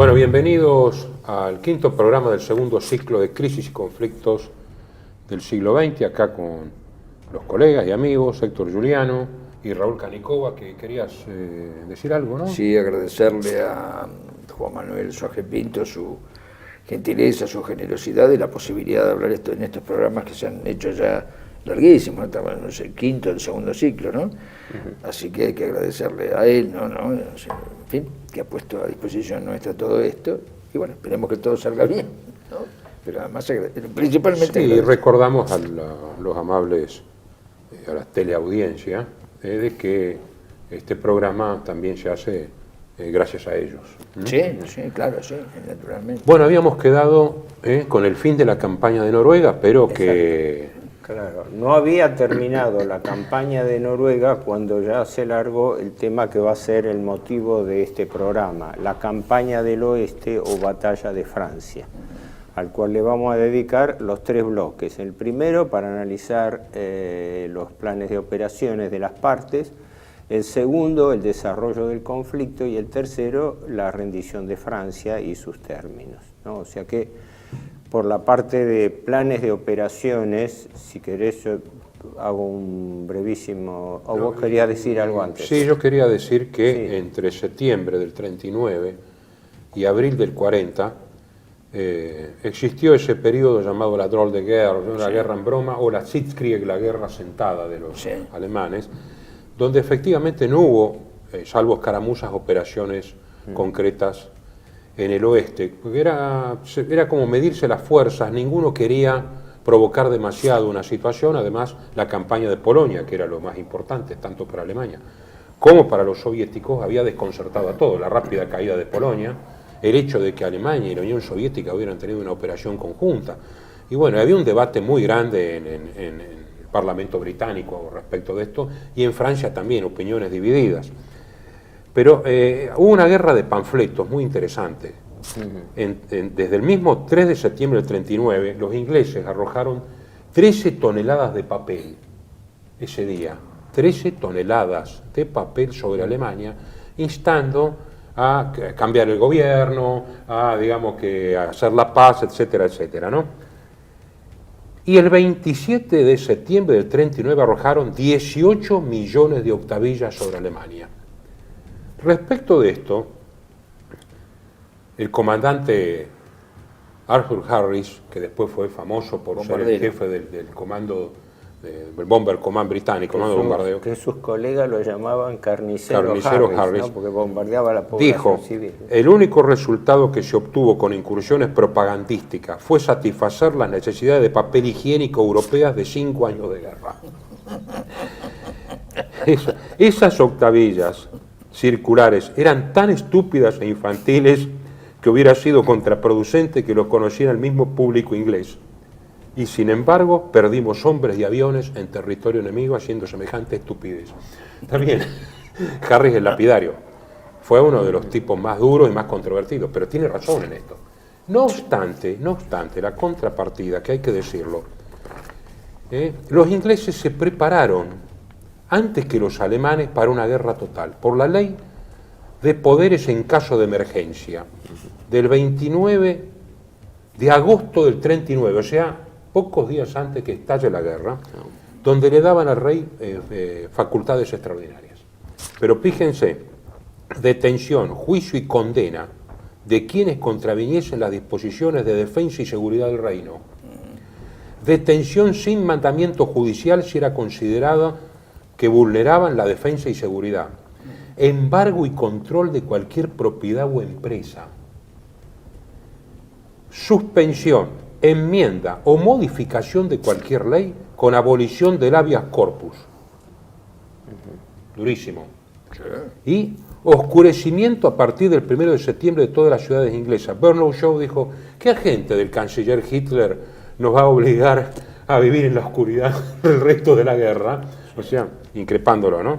Bueno, bienvenidos al quinto programa del segundo ciclo de Crisis y Conflictos del siglo XX, acá con los colegas y amigos Héctor Giuliano y Raúl Canicova, que querías decir algo, ¿no? Sí, agradecerle a Juan Manuel Suárez Pinto su gentileza, su generosidad y la posibilidad de hablar en estos programas que se han hecho ya larguísimos, estamos en el quinto del segundo ciclo, ¿no? Así que hay que agradecerle a él, en fin, que ha puesto a disposición nuestra todo esto, y bueno, esperemos que todo salga bien, ¿no? Pero además, principalmente... Sí, recordamos a los amables, a la teleaudiencia, de que este programa también se hace gracias a ellos. Sí, claro, naturalmente. Bueno, habíamos quedado con el fin de la campaña de Noruega, pero que... Claro, no había terminado la campaña de Noruega cuando ya se largó el tema que va a ser el motivo de este programa, la campaña del oeste o batalla de Francia, al cual le vamos a dedicar los tres bloques. El primero para analizar los planes de operaciones de las partes, el segundo el desarrollo del conflicto y el tercero la rendición de Francia y sus términos, ¿no? O sea que por la parte de planes de operaciones, si querés yo hago un brevísimo... ¿O vos querías decir algo antes? Sí, yo quería decir que entre septiembre del 39 y abril del 40 existió ese periodo llamado la Drôle de Guerre, la guerra en broma, o la Sitzkrieg, la guerra sentada de los alemanes, donde efectivamente no hubo, salvo escaramuzas, operaciones concretas en el oeste, porque era como medirse las fuerzas, ninguno quería provocar demasiado una situación. Además la campaña de Polonia, que era lo más importante, tanto para Alemania como para los soviéticos, había desconcertado a todos, la rápida caída de Polonia, el hecho de que Alemania y la Unión Soviética hubieran tenido una operación conjunta, y bueno, había un debate muy grande en el Parlamento británico respecto de esto, y en Francia también, opiniones divididas. Pero hubo una guerra de panfletos muy interesante. Desde el mismo 3 de septiembre del 39, los ingleses arrojaron 13 toneladas de papel ese día, 13 toneladas de papel sobre Alemania, instando a cambiar el gobierno, a, digamos, que a hacer la paz, etcétera, etcétera, ¿no? Y el 27 de septiembre del 39 arrojaron 18 millones de octavillas sobre Alemania. Respecto de esto, el comandante Arthur Harris, que después fue famoso por ser el jefe del comando, del Bomber Command británico, comando de bombardeo, que sus colegas lo llamaban carnicero Harris, ¿no? Porque bombardeaba a la población civil. El único resultado que se obtuvo con incursiones propagandísticas fue satisfacer las necesidades de papel higiénico europeas de 5 años de guerra. Esas octavillas circulares eran tan estúpidas e infantiles que hubiera sido contraproducente que los conociera el mismo público inglés. Y sin embargo, perdimos hombres y aviones en territorio enemigo haciendo semejante estupidez. Está bien, Harris el lapidario fue uno de los tipos más duros y más controvertidos, pero tiene razón en esto. No obstante, la contrapartida, que hay que decirlo, los ingleses se prepararon antes que los alemanes para una guerra total, por la ley de poderes en caso de emergencia, del 29 de agosto del 39, o sea, pocos días antes que estalle la guerra, donde le daban al rey facultades extraordinarias. Pero fíjense, detención, juicio y condena de quienes contraviniesen las disposiciones de defensa y seguridad del reino. Detención sin mandamiento judicial si era considerada que vulneraban la defensa y seguridad, embargo y control de cualquier propiedad o empresa, suspensión, enmienda o modificación de cualquier ley con abolición del habeas corpus. Durísimo. Y oscurecimiento a partir del 1 de septiembre de todas las ciudades inglesas. Bernard Shaw dijo: ¿qué agente del canciller Hitler nos va a obligar a vivir en la oscuridad el resto de la guerra? O sea, increpándolo, ¿no?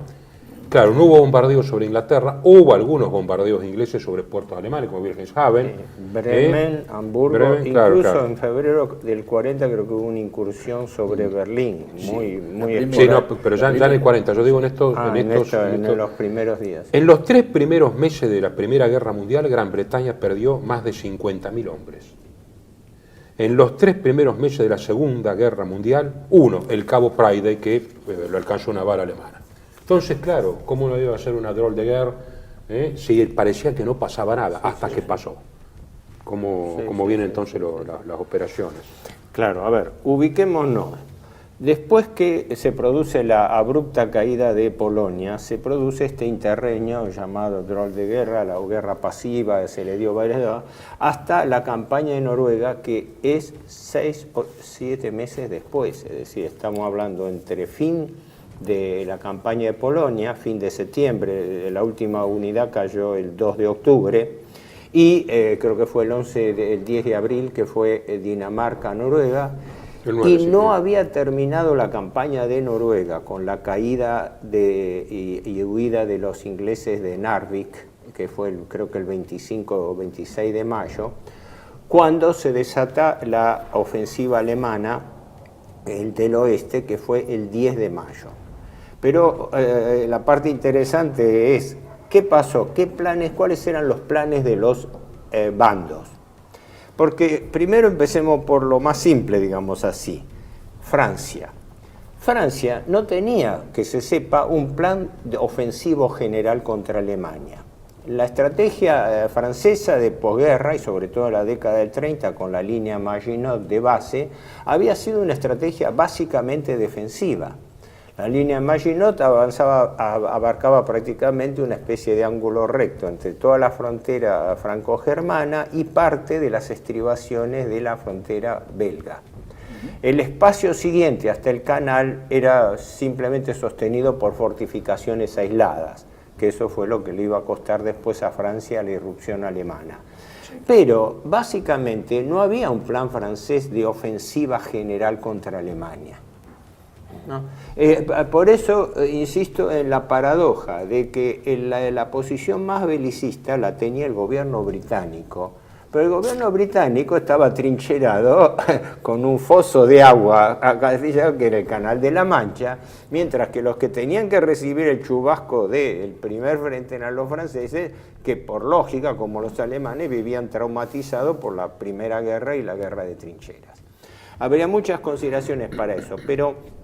Claro, no hubo bombardeos sobre Inglaterra, hubo algunos bombardeos ingleses sobre puertos alemanes, como Wilhelmshaven. Bremen, Hamburgo, Bremen, incluso claro. en febrero del 40 creo que hubo una incursión sobre Berlín, muy Sí, no, pero ya en el 40, yo digo en los primeros días. En los 3 primeros meses de la Primera Guerra Mundial, Gran Bretaña perdió más de 50.000 hombres. En los 3 primeros meses de la Segunda Guerra Mundial, el Cabo Friday, que lo alcanzó una bala alemana. Entonces, claro, ¿cómo no iba a ser una drôle de guerre si parecía que no pasaba nada, hasta que pasó? ¿Cómo vienen entonces las operaciones? Claro, a ver, ubiquémonos. Después que se produce la abrupta caída de Polonia, se produce este interreño llamado drôle de guerre, la guerra pasiva, se le dio varias, hasta la campaña de Noruega, que es 6 o 7 meses después, es decir, estamos hablando entre fin de la campaña de Polonia, fin de septiembre, la última unidad cayó el 2 de octubre, y creo que fue el 10 de abril, que fue Dinamarca-Noruega, y no había terminado la campaña de Noruega con la caída y huida de los ingleses de Narvik, que fue creo que el 25 o 26 de mayo, cuando se desata la ofensiva alemana del oeste, que fue el 10 de mayo. Pero la parte interesante es, ¿qué pasó? ¿Cuáles eran los planes de los bandos? Porque primero empecemos por lo más simple, digamos así, Francia. Francia no tenía, que se sepa, un plan ofensivo general contra Alemania. La estrategia francesa de posguerra, y sobre todo en la década del 30 con la línea Maginot de base, había sido una estrategia básicamente defensiva. La línea Maginot abarcaba prácticamente una especie de ángulo recto entre toda la frontera franco-germana y parte de las estribaciones de la frontera belga. El espacio siguiente hasta el canal era simplemente sostenido por fortificaciones aisladas, que eso fue lo que le iba a costar después a Francia la irrupción alemana. Pero básicamente no había un plan francés de ofensiva general contra Alemania. ¿No? Por eso insisto en la paradoja de que la posición más belicista la tenía el gobierno británico, pero el gobierno británico estaba trincherado con un foso de agua, que era el Canal de la Mancha, mientras que los que tenían que recibir el chubasco del primer frente eran los franceses, que por lógica, como los alemanes, vivían traumatizados por la Primera Guerra y la Guerra de Trincheras. Habría muchas consideraciones para eso, pero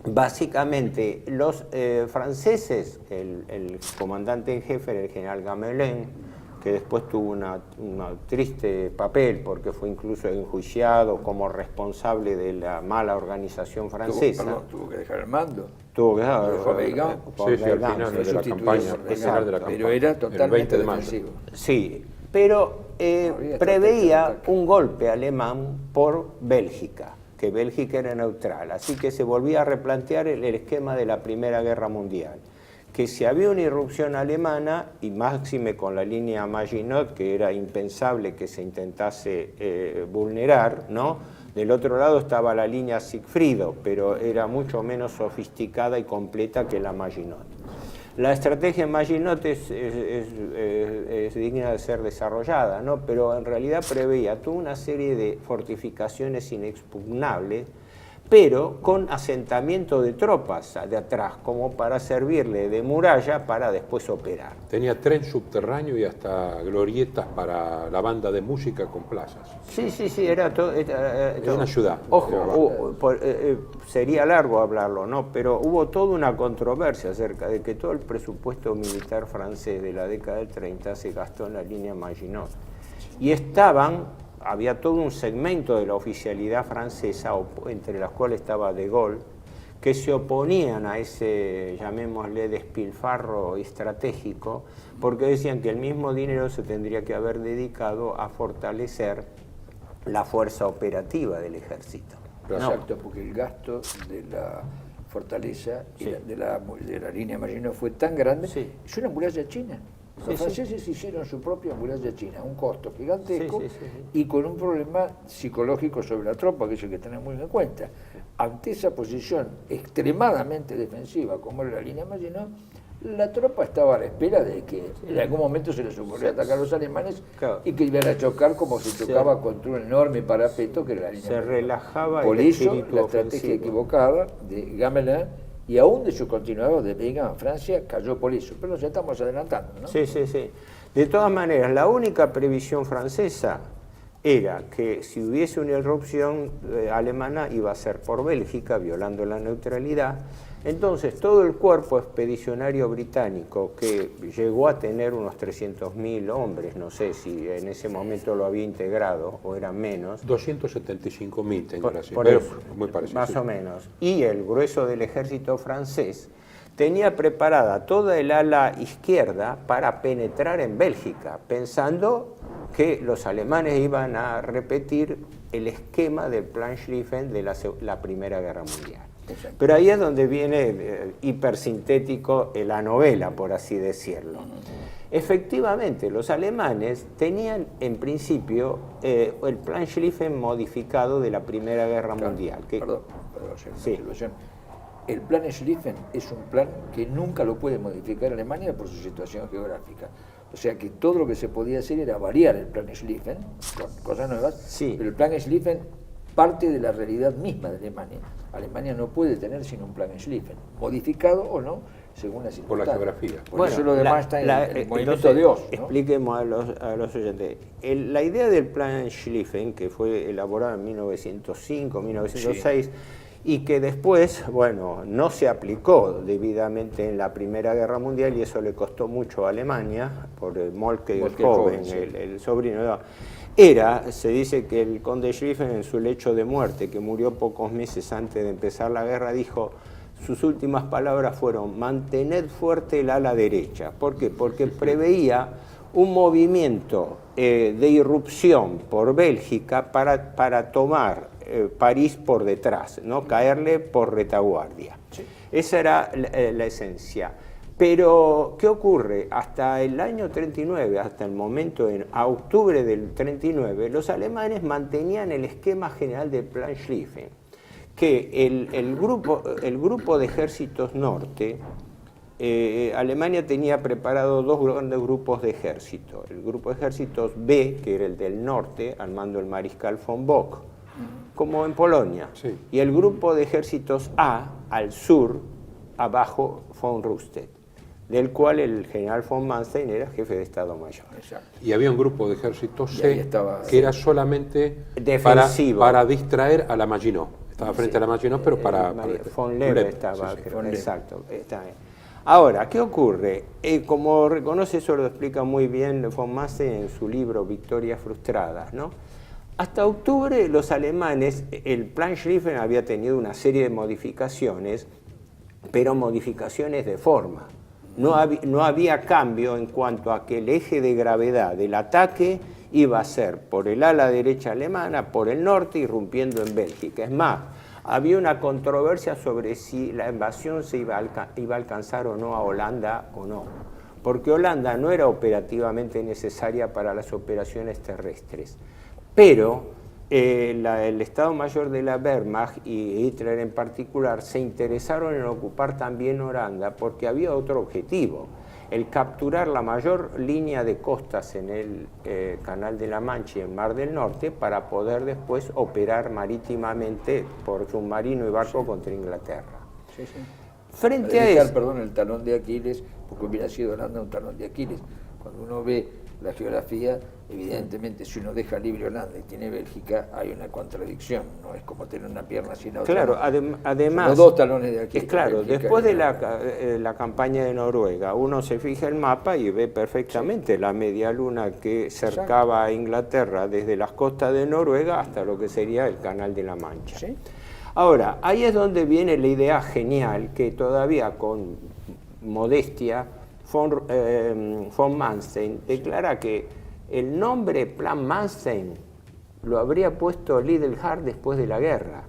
básicamente los franceses, el comandante en jefe, el general Gamelin, que después tuvo un triste papel porque fue incluso enjuiciado como responsable de la mala organización francesa. Tuvo que dejar el mando. Tuvo que dejar al final de la campaña pero era totalmente defensivo. Sí, pero preveía un golpe alemán por Bélgica, que Bélgica era neutral, así que se volvía a replantear el esquema de la Primera Guerra Mundial, que si había una irrupción alemana, y máxime con la línea Maginot, que era impensable que se intentase vulnerar, ¿no? Del otro lado estaba la línea Sigfrido, pero era mucho menos sofisticada y completa que la Maginot. La estrategia Maginot es digna de ser desarrollada, ¿no? Pero en realidad preveía toda una serie de fortificaciones inexpugnables, pero con asentamiento de tropas de atrás, como para servirle de muralla para después operar. Tenía tren subterráneo y hasta glorietas para la banda de música con plazas. Sí, era todo. Era una ciudad. Ojo, sería largo hablarlo, ¿no? Pero hubo toda una controversia acerca de que todo el presupuesto militar francés de la década del 30 se gastó en la línea Maginot. Y había todo un segmento de la oficialidad francesa, entre las cuales estaba De Gaulle, que se oponían a ese, llamémosle, despilfarro estratégico, porque decían que el mismo dinero se tendría que haber dedicado a fortalecer la fuerza operativa del ejército. Exacto, porque el gasto de la fortaleza y de la línea Maginot fue tan grande, es una muralla china. Los franceses hicieron su propia muralla china, un costo gigantesco y con un problema psicológico sobre la tropa, que es el que tenemos muy en cuenta. Ante esa posición extremadamente defensiva como era la línea Maginot, La tropa estaba a la espera de que en algún momento se les ocurriera atacar a los alemanes, claro, y que iban a chocar como si chocaba contra un enorme parapeto que era la línea. se relajaba Por el eso espíritu la estrategia ofensivo. equivocada de Gamelin y aún de su continuador de Weygand en Francia cayó por eso. Pero ya estamos adelantando, ¿no? Sí, sí, sí. De todas maneras, la única previsión francesa era que si hubiese una irrupción alemana iba a ser por Bélgica, violando la neutralidad. Entonces, todo el cuerpo expedicionario británico, que llegó a tener unos 300.000 hombres, no sé si en ese momento lo había integrado o eran menos. 275.000 tengo la cifra, Por eso, muy parecido. más sí. o menos. Y el grueso del ejército francés tenía preparada toda el ala izquierda para penetrar en Bélgica, pensando que los alemanes iban a repetir el esquema del Plan Schlieffen de la Primera Guerra Mundial. Pero ahí es donde viene hipersintético la novela, por así decirlo. Efectivamente, los alemanes tenían en principio el Plan Schlieffen modificado de la Primera Guerra Mundial. Perdón, Sí. El plan Schlieffen es un plan que nunca lo puede modificar Alemania por su situación geográfica. O sea que todo lo que se podía hacer era variar el plan Schlieffen con cosas nuevas, Sí. pero el plan Schlieffen parte de la realidad misma de Alemania. Alemania no puede tener sino un plan Schlieffen, modificado o no, según las Por la circunstancias. geografía. Por eso lo demás está en el movimiento entonces, de Oz, ¿no? Expliquemos a los oyentes. La idea del plan Schlieffen, que fue elaborado en 1905, 1906, y que después, bueno, no se aplicó debidamente en la Primera Guerra Mundial, y eso le costó mucho a Alemania, por el Moltke el joven, sí. el sobrino. Se dice que el conde Schlieffen, en su lecho de muerte, que murió pocos meses antes de empezar la guerra, dijo, sus últimas palabras fueron: mantened fuerte el ala derecha. ¿Por qué? Porque preveía un movimiento de irrupción por Bélgica para tomar París por detrás, ¿no? Caerle por retaguardia. Sí. Esa era la esencia. Pero, ¿qué ocurre? Hasta el año 39, hasta el momento, a octubre del 39, los alemanes mantenían el esquema general del Plan Schlieffen, que el grupo de ejércitos norte, Alemania tenía preparado dos grandes grupos de ejército. El grupo de ejércitos B, que era el del norte, al mando del mariscal von Bock, como en Polonia, Sí. y el grupo de ejércitos A, al sur, abajo, von Rundstedt, del cual el general von Manstein era jefe de Estado Mayor. Exacto. Y había un grupo de ejército Y ahí C estaba, que era solamente defensivo. para distraer a la Maginot. Estaba frente a la Maginot, pero para... Von Leber Leber, estaba, sí, sí. creo, Von Leber. exacto. Está bien. Ahora, ¿qué ocurre? Como reconoce, eso lo explica muy bien von Manstein en su libro Victorias Frustradas, ¿no? Hasta octubre los alemanes, el Plan Schlieffen había tenido una serie de modificaciones, pero modificaciones de forma. No había cambio en cuanto a que el eje de gravedad del ataque iba a ser por el ala derecha alemana, por el norte, irrumpiendo en Bélgica. Es más, había una controversia sobre si la invasión se iba a alcanzar o no a Holanda o no, porque Holanda no era operativamente necesaria para las operaciones terrestres. Pero el Estado Mayor de la Wehrmacht y Hitler en particular se interesaron en ocupar también Holanda porque había otro objetivo, el capturar la mayor línea de costas en el Canal de la Mancha y el Mar del Norte para poder después operar marítimamente por submarino y barco contra Inglaterra. Sí, sí. Frente a eso, Perdón, el talón de Aquiles, porque hubiera sido Holanda un talón de Aquiles. Cuando uno ve la geografía, evidentemente, si uno deja libre Holanda y tiene Bélgica, hay una contradicción. No es como tener una pierna sin otra. claro, además, Los dos talones de Aquiles. es claro, Bélgica después y de Holanda. la campaña de Noruega, uno se fija el mapa y ve perfectamente la media luna que cercaba a Inglaterra desde las costas de Noruega hasta lo que sería el Canal de la Mancha. ¿Sí? Ahora, ahí es donde viene la idea genial que todavía con modestia von Manstein declara que el nombre Plan Manstein lo habría puesto Lidl-Hart después de la guerra,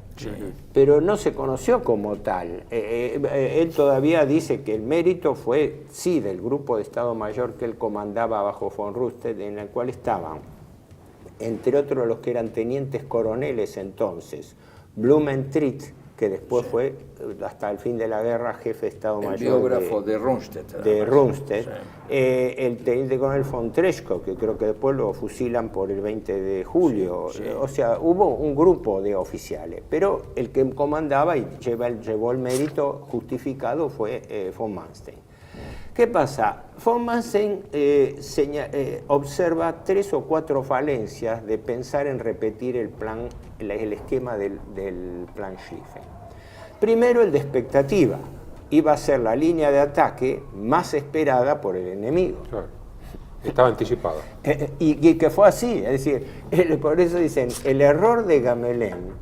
pero no se conoció como tal. Él todavía dice que el mérito fue, sí, del grupo de Estado Mayor que él comandaba bajo von Rundstedt, en el cual estaban, entre otros, los que eran tenientes coroneles entonces, Blumentritt, que que después fue, hasta el fin de la guerra, jefe de Estado El Mayor biógrafo de Rundstedt. de Rundstedt, Sí. el teniente coronel von Treschko, que creo que después lo fusilan por el 20 de julio. Sí, sí. O sea, hubo un grupo de oficiales, pero el que comandaba y llevó el mérito justificado fue von Manstein. ¿Qué pasa? Von Manstein observa 3 o 4 falencias de pensar en repetir el esquema del plan Schlieffen. Primero, el de expectativa. Iba a ser la línea de ataque más esperada por el enemigo. Claro. Estaba anticipada. Y que fue así, es decir, por eso dicen, el error de Gamelin,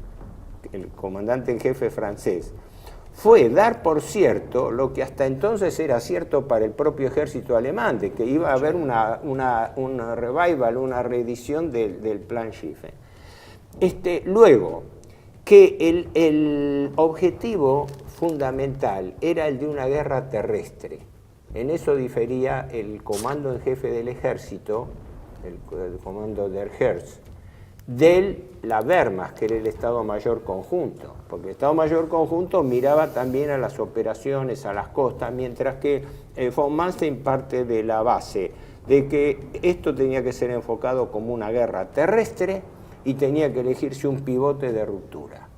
el comandante en jefe francés, fue dar por cierto lo que hasta entonces era cierto para el propio ejército alemán, de que iba a haber una revival, una reedición del plan Schlieffen. Luego, que el objetivo fundamental era el de una guerra terrestre. En eso difería el comando en jefe del ejército, el comando der Herz, de la Wehrmacht, que era el Estado Mayor Conjunto, porque el Estado Mayor Conjunto miraba también a las operaciones, a las costas, mientras que von Manstein parte de la base de que esto tenía que ser enfocado como una guerra terrestre y tenía que elegirse un pivote de ruptura.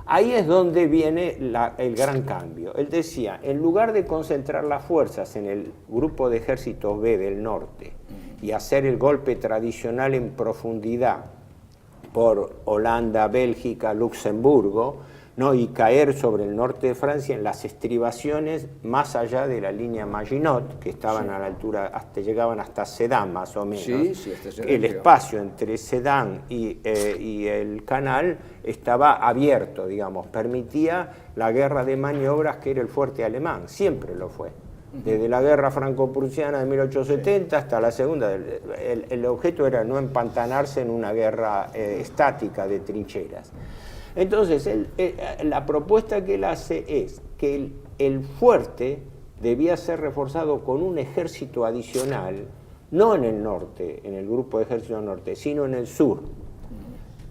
Ahí es donde viene el gran cambio. Él decía, en lugar de concentrar las fuerzas en el grupo de ejércitos B del norte y hacer el golpe tradicional en profundidad por Holanda, Bélgica, Luxemburgo, ¿no? Y caer sobre el norte de Francia en las estribaciones más allá de la línea Maginot, que estaban a la altura, llegaban hasta Sedan más o menos. Sí, sí, hasta Sedan el llegó. espacio entre Sedan y el canal estaba abierto, digamos, permitía la guerra de maniobras que era el fuerte alemán, siempre lo fue. Desde la guerra franco-prusiana de 1870 hasta la segunda, el objeto era no empantanarse en una guerra estática de trincheras. Entonces, la propuesta que él hace es que el fuerte debía ser reforzado con un ejército adicional, no en el norte, en el grupo de ejército norte, sino en el sur,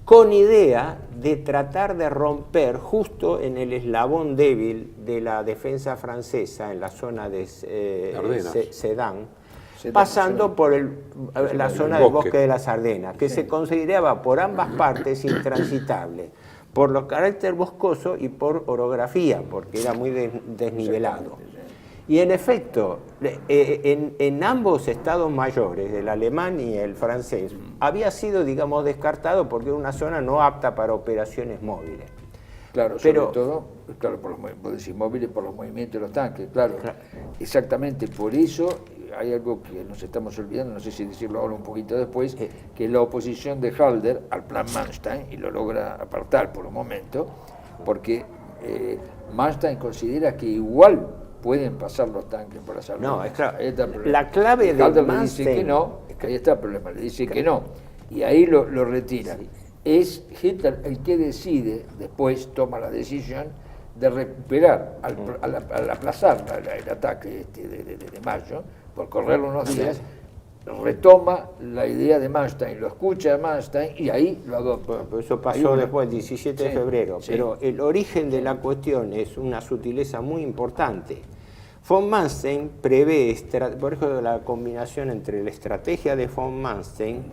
con idea de tratar de romper justo en el eslabón débil de la defensa francesa en la zona de Sedan, pasando por la zona del bosque de las Ardenas, que se consideraba por ambas partes intransitable, por los carácter boscoso y por orografía, porque era muy desnivelado. Y en efecto, en ambos estados mayores, el alemán y el francés, había sido, digamos, descartado porque era una zona no apta para operaciones móviles. Claro, sobre todo, claro, vos decís móviles por los movimientos de los tanques, claro. Exactamente, por eso hay algo que nos estamos olvidando, no sé si decirlo ahora un poquito después, que es la oposición de Halder al plan Manstein, y lo logra apartar por un momento, porque Manstein considera que igual pueden pasar los tanques por las Ardenas. No, es claro. Ahí está el problema. La clave de Halder le Manstein, dice que no, ahí está el problema, le dice que no, y ahí lo retiran. Sí. Es Hitler el que decide, después toma la decisión de recuperar, al aplazar el ataque de mayo, por correr unos días, retoma la idea de Manstein, lo escucha a Manstein y ahí lo adopta. Bueno, eso pasó después, el 17 de febrero, sí. Pero el origen de la cuestión es una sutileza muy importante. Von Manstein prevé, por ejemplo, la combinación entre la estrategia de von Manstein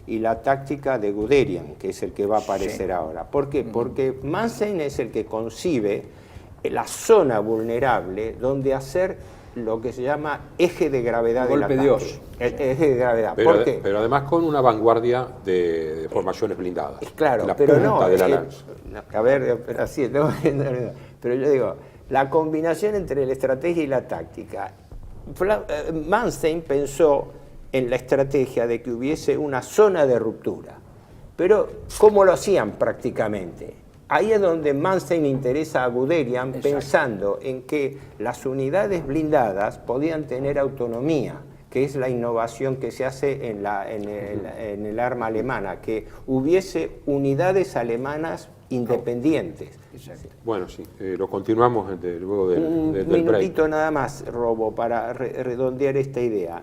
y la táctica de Guderian, que es el que va a aparecer ahora. ¿Por qué? Porque Manstein es el que concibe la zona vulnerable donde hacer lo que se llama eje de gravedad del ataque. Dios. El eje de gravedad. Pero, ¿Por qué? pero además con una vanguardia de formaciones blindadas. Claro, la pero punta no. de la lanza. A ver, así, pero yo digo, la combinación entre la estrategia y la táctica. Manstein pensó en la estrategia de que hubiese una zona de ruptura. Pero, ¿cómo lo hacían prácticamente? Ahí es donde Manstein interesa a Guderian, pensando en que las unidades blindadas podían tener autonomía, que es la innovación que se hace en el arma alemana, que hubiese unidades alemanas independientes. Exacto. Bueno, sí, lo continuamos luego del break. Un minutito nada más, Robo, para redondear esta idea.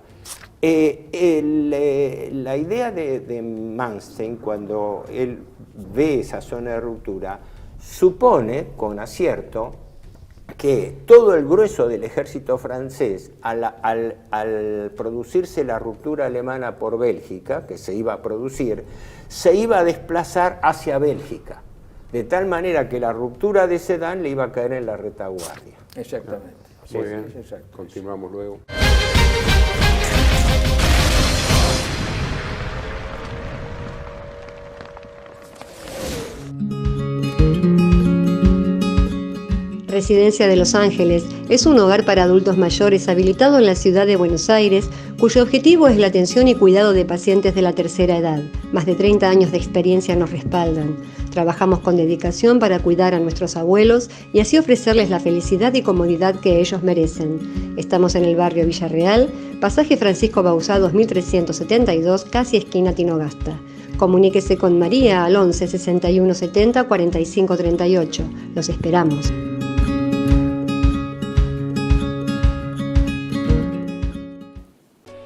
La idea de Manstein, cuando él ve esa zona de ruptura, supone, con acierto, que todo el grueso del ejército francés, al producirse la ruptura alemana por Bélgica, que se iba a producir, se iba a desplazar hacia Bélgica, de tal manera que la ruptura de Sedan le iba a caer en la retaguardia. Exactamente. Muy bien, exacto. continuamos luego. Residencia de Los Ángeles es un hogar para adultos mayores habilitado en la ciudad de Buenos Aires, cuyo objetivo es la atención y cuidado de pacientes de la tercera edad. Más de 30 años de experiencia nos respaldan. Trabajamos con dedicación para cuidar a nuestros abuelos y así ofrecerles la felicidad y comodidad que ellos merecen. Estamos en el barrio Villarreal, pasaje Francisco Bauzá 2372, casi esquina Tinogasta. Comuníquese con María al 11 61 70 45 38. Los esperamos.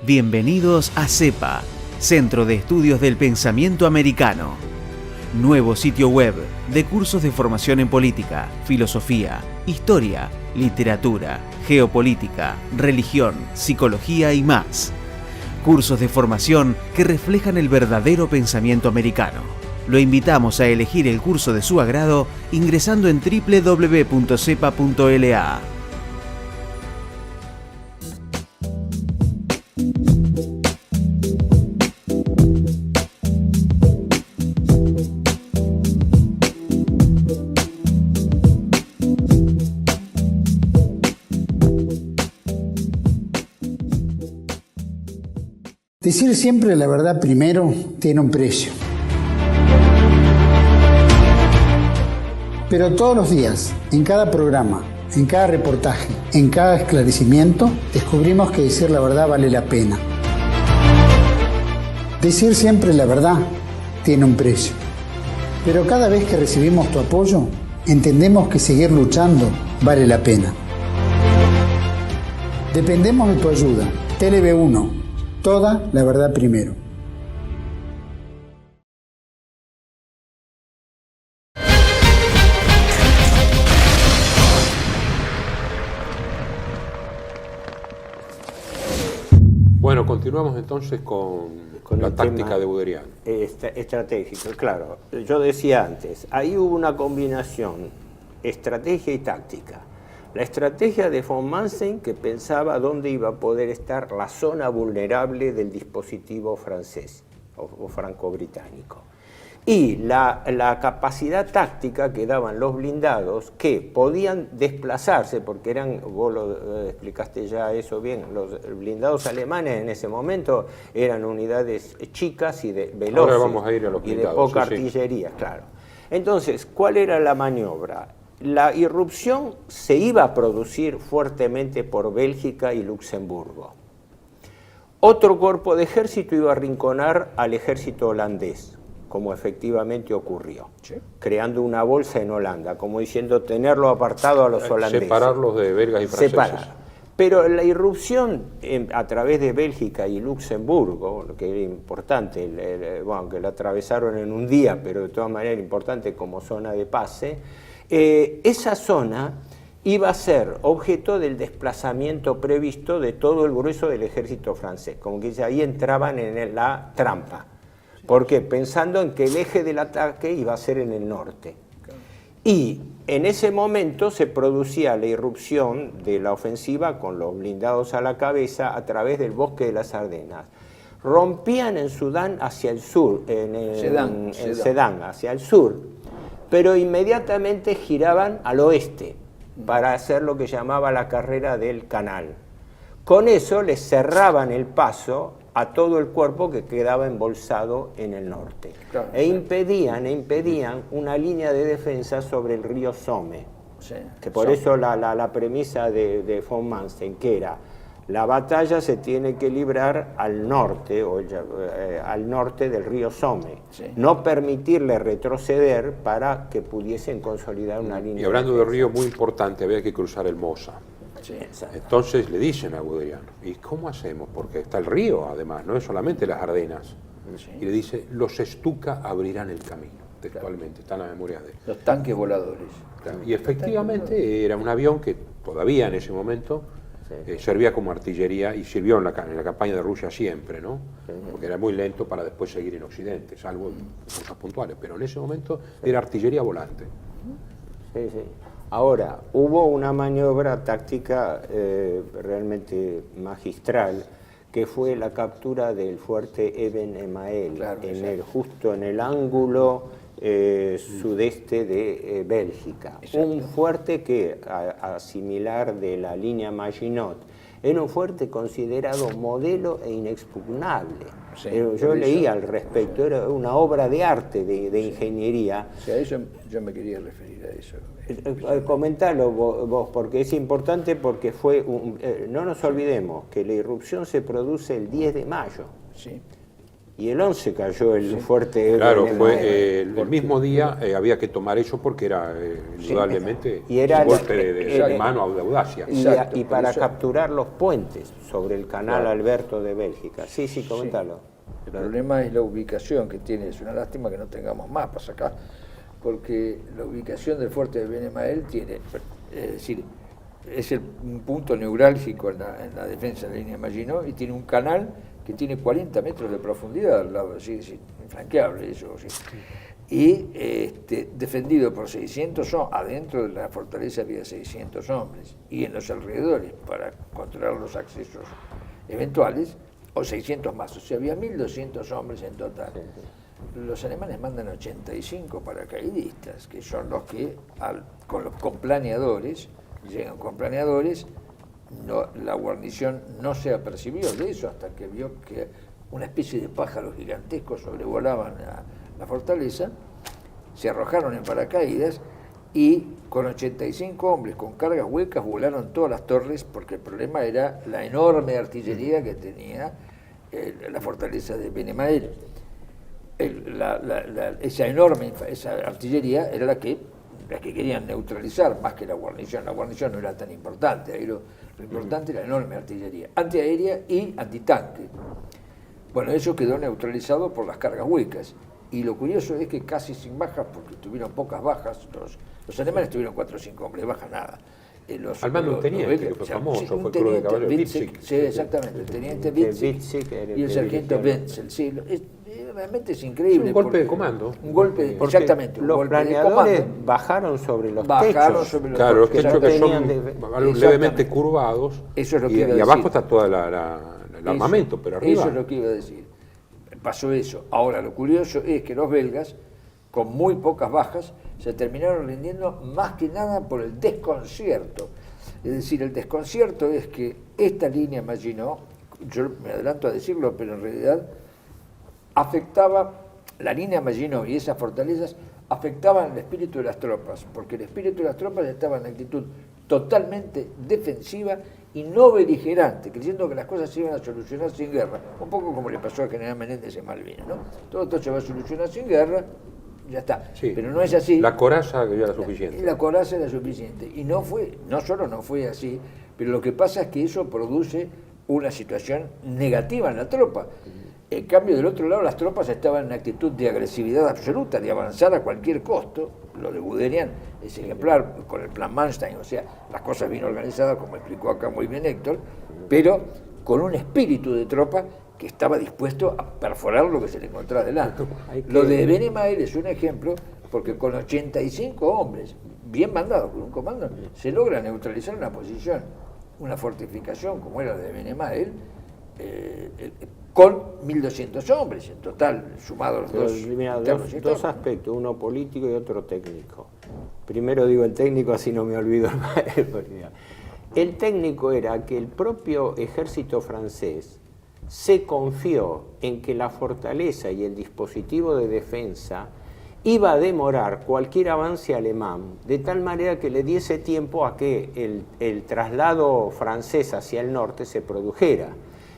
Bienvenidos a CEPA, Centro de Estudios del Pensamiento Americano. Nuevo sitio web de cursos de formación en política, filosofía, historia, literatura, geopolítica, religión, psicología y más. Cursos de formación que reflejan el verdadero pensamiento americano. Lo invitamos a elegir el curso de su agrado ingresando en www.cepa.la. Decir siempre la verdad primero tiene un precio. Pero todos los días, en cada programa, en cada reportaje, en cada esclarecimiento, descubrimos que decir la verdad vale la pena. Decir siempre la verdad tiene un precio. Pero cada vez que recibimos tu apoyo, entendemos que seguir luchando vale la pena. Dependemos de tu ayuda. TLB1. Toda la verdad primero. Bueno, continuamos entonces con la táctica de Guderian. Estratégico, claro. Yo decía antes, ahí hubo una combinación, estrategia y táctica. La estrategia de von Manstein, que pensaba dónde iba a poder estar la zona vulnerable del dispositivo francés o franco-británico. Y la capacidad táctica que daban los blindados, que podían desplazarse, porque eran, vos lo explicaste ya eso bien, los blindados alemanes en ese momento eran unidades chicas y veloces. Ahora vamos a ir a los y de blindados, poca sí, sí. artillería, claro. Entonces, ¿cuál era la maniobra? La irrupción se iba a producir fuertemente por Bélgica y Luxemburgo. Otro cuerpo de ejército iba a arrinconar al ejército holandés, como efectivamente ocurrió, sí, creando una bolsa en Holanda, como diciendo tenerlo apartado a los holandeses. Separarlos de belgas y franceses. Separar. Pero la irrupción a través de Bélgica y Luxemburgo, lo que era importante, bueno, que la atravesaron en un día, pero de todas maneras importante como zona de pase, esa zona iba a ser objeto del desplazamiento previsto de todo el grueso del ejército francés, como que ahí entraban en la trampa. ¿Por qué? Pensando en que el eje del ataque iba a ser en el norte. Y en ese momento se producía la irrupción de la ofensiva con los blindados a la cabeza a través del bosque de las Ardenas. Rompían en Sudán hacia el sur, en Sedan hacia el sur, pero inmediatamente giraban al oeste para hacer lo que llamaba la carrera del canal. Con eso les cerraban el paso a todo el cuerpo que quedaba embolsado en el norte. Claro, e impedían una línea de defensa sobre el río Somme. Sí, que por eso la premisa de von Manstein, que era la batalla se tiene que librar al norte, al norte del río Somme, sí, no permitirle retroceder para que pudiesen consolidar una línea. Y hablando de río muy importante, había que cruzar el Mosa. Sí, entonces le dicen a Guderian, ¿y cómo hacemos? Porque está el río, además, no es solamente las Ardenas. Sí. Y le dice, los Stuka abrirán el camino. textualmente, está en la memoria de él. Los tanques voladores. Claro, y efectivamente era un avión que todavía en ese momento servía como artillería y sirvió en la campaña de Rusia siempre, ¿no? Porque era muy lento para después seguir en Occidente, salvo en cosas puntuales, pero en ese momento era artillería volante. Sí, sí. Ahora, hubo una maniobra táctica realmente magistral, que fue la captura del fuerte Eben Emael, Claro, justo en el ángulo sudeste de Bélgica. Exacto. Un fuerte que, a similar de la línea Maginot, era un fuerte considerado modelo e inexpugnable. Sí, Yo por leí eso, al respecto, era una obra de arte, de ingeniería. O sea, a eso yo me quería referir a eso. Comentalo vos, porque es importante, porque fue no nos olvidemos que la irrupción se produce el 10 de mayo. Sí. Y el 11 cayó el fuerte. Claro, Eben fue Emael. el mismo día, había que tomar eso porque era indudablemente y era un golpe de exacto. mano de audacia. Exacto, Y por para eso- capturar los puentes sobre el canal Claro. Alberto de Bélgica. Sí, sí, comentalo. El problema es la ubicación que tiene. Es una lástima que no tengamos mapas acá, porque la ubicación del fuerte de Ben Emael tiene, es decir, es un punto neurálgico en la defensa de la línea Maginot y tiene un canal que tiene 40 metros de profundidad al lado, así, infranqueable eso, sí. Y defendido por 600 hombres, adentro de la fortaleza había 600 hombres, y en los alrededores, para controlar los accesos eventuales, o 600 más, o sea, había 1.200 hombres en total. Los alemanes mandan 85 paracaidistas, que son los que, con planeadores, llegan con planeadores. La guarnición no se apercibió de eso hasta que vio que una especie de pájaros gigantescos sobrevolaban la fortaleza, se arrojaron en paracaídas y con 85 hombres con cargas huecas volaron todas las torres, porque el problema era la enorme artillería que tenía la fortaleza de Ben Emael. Esa artillería era la que querían neutralizar más que la guarnición. La guarnición no era tan importante, ahí lo importante era la enorme artillería, antiaérea y antitanque. Bueno, eso quedó neutralizado por las cargas huecas. Y lo curioso es que casi sin bajas, porque tuvieron pocas bajas, los alemanes tuvieron 4 o 5 hombres, baja nada. Al mando un teniente, que fue famoso, fue Cruz de Caballeros, Witzig. Sí, exactamente, el teniente Witzig y el sargento Wenzel. Sí, realmente es increíble. Es un golpe de porque- comando. Un golpe, Porque exactamente. Un los golpe de planeadores comando. bajaron sobre los Bajaron techos. sobre los Claro, los porque techos ya que son tenían levemente Exactamente. curvados Eso es lo que y iba a abajo decir. está todo el armamento, pero arriba... Eso es lo que iba a decir. Pasó eso. Ahora, lo curioso es que los belgas, con muy pocas bajas, se terminaron rindiendo más que nada por el desconcierto. Es decir, el desconcierto es que esta línea Maginot, yo me adelanto a decirlo, pero en realidad afectaba, la línea Maginot y esas fortalezas afectaban el espíritu de las tropas, porque el espíritu de las tropas estaba en actitud totalmente defensiva y no beligerante, creyendo que las cosas se iban a solucionar sin guerra, un poco como le pasó al general Menéndez en Malvinas, ¿no? Todo esto se va a solucionar sin guerra, ya está, Sí. pero no es así. La coraza que ya era suficiente. La coraza era suficiente. Y no solo no fue así, pero lo que pasa es que eso produce una situación negativa en la tropa. En cambio, del otro lado, las tropas estaban en actitud de agresividad absoluta, de avanzar a cualquier costo. Lo de Guderian es ejemplar con el plan Manstein, o sea, las cosas bien organizadas, como explicó acá muy bien Héctor, pero con un espíritu de tropa que estaba dispuesto a perforar lo que se le encontraba delante. Lo de Ben Emael es un ejemplo, porque con 85 hombres, bien mandados por un comando, se logra neutralizar una posición, una fortificación como era la de Ben Emael, con 1.200 hombres en total, sumados los Pero, dos. mira, internos y dos externos. aspectos, uno político y otro técnico. Primero digo el técnico, así no me olvido el técnico era que el propio ejército francés se confió en que la fortaleza y el dispositivo de defensa iba a demorar cualquier avance alemán, de tal manera que le diese tiempo a que el traslado francés hacia el norte se produjera.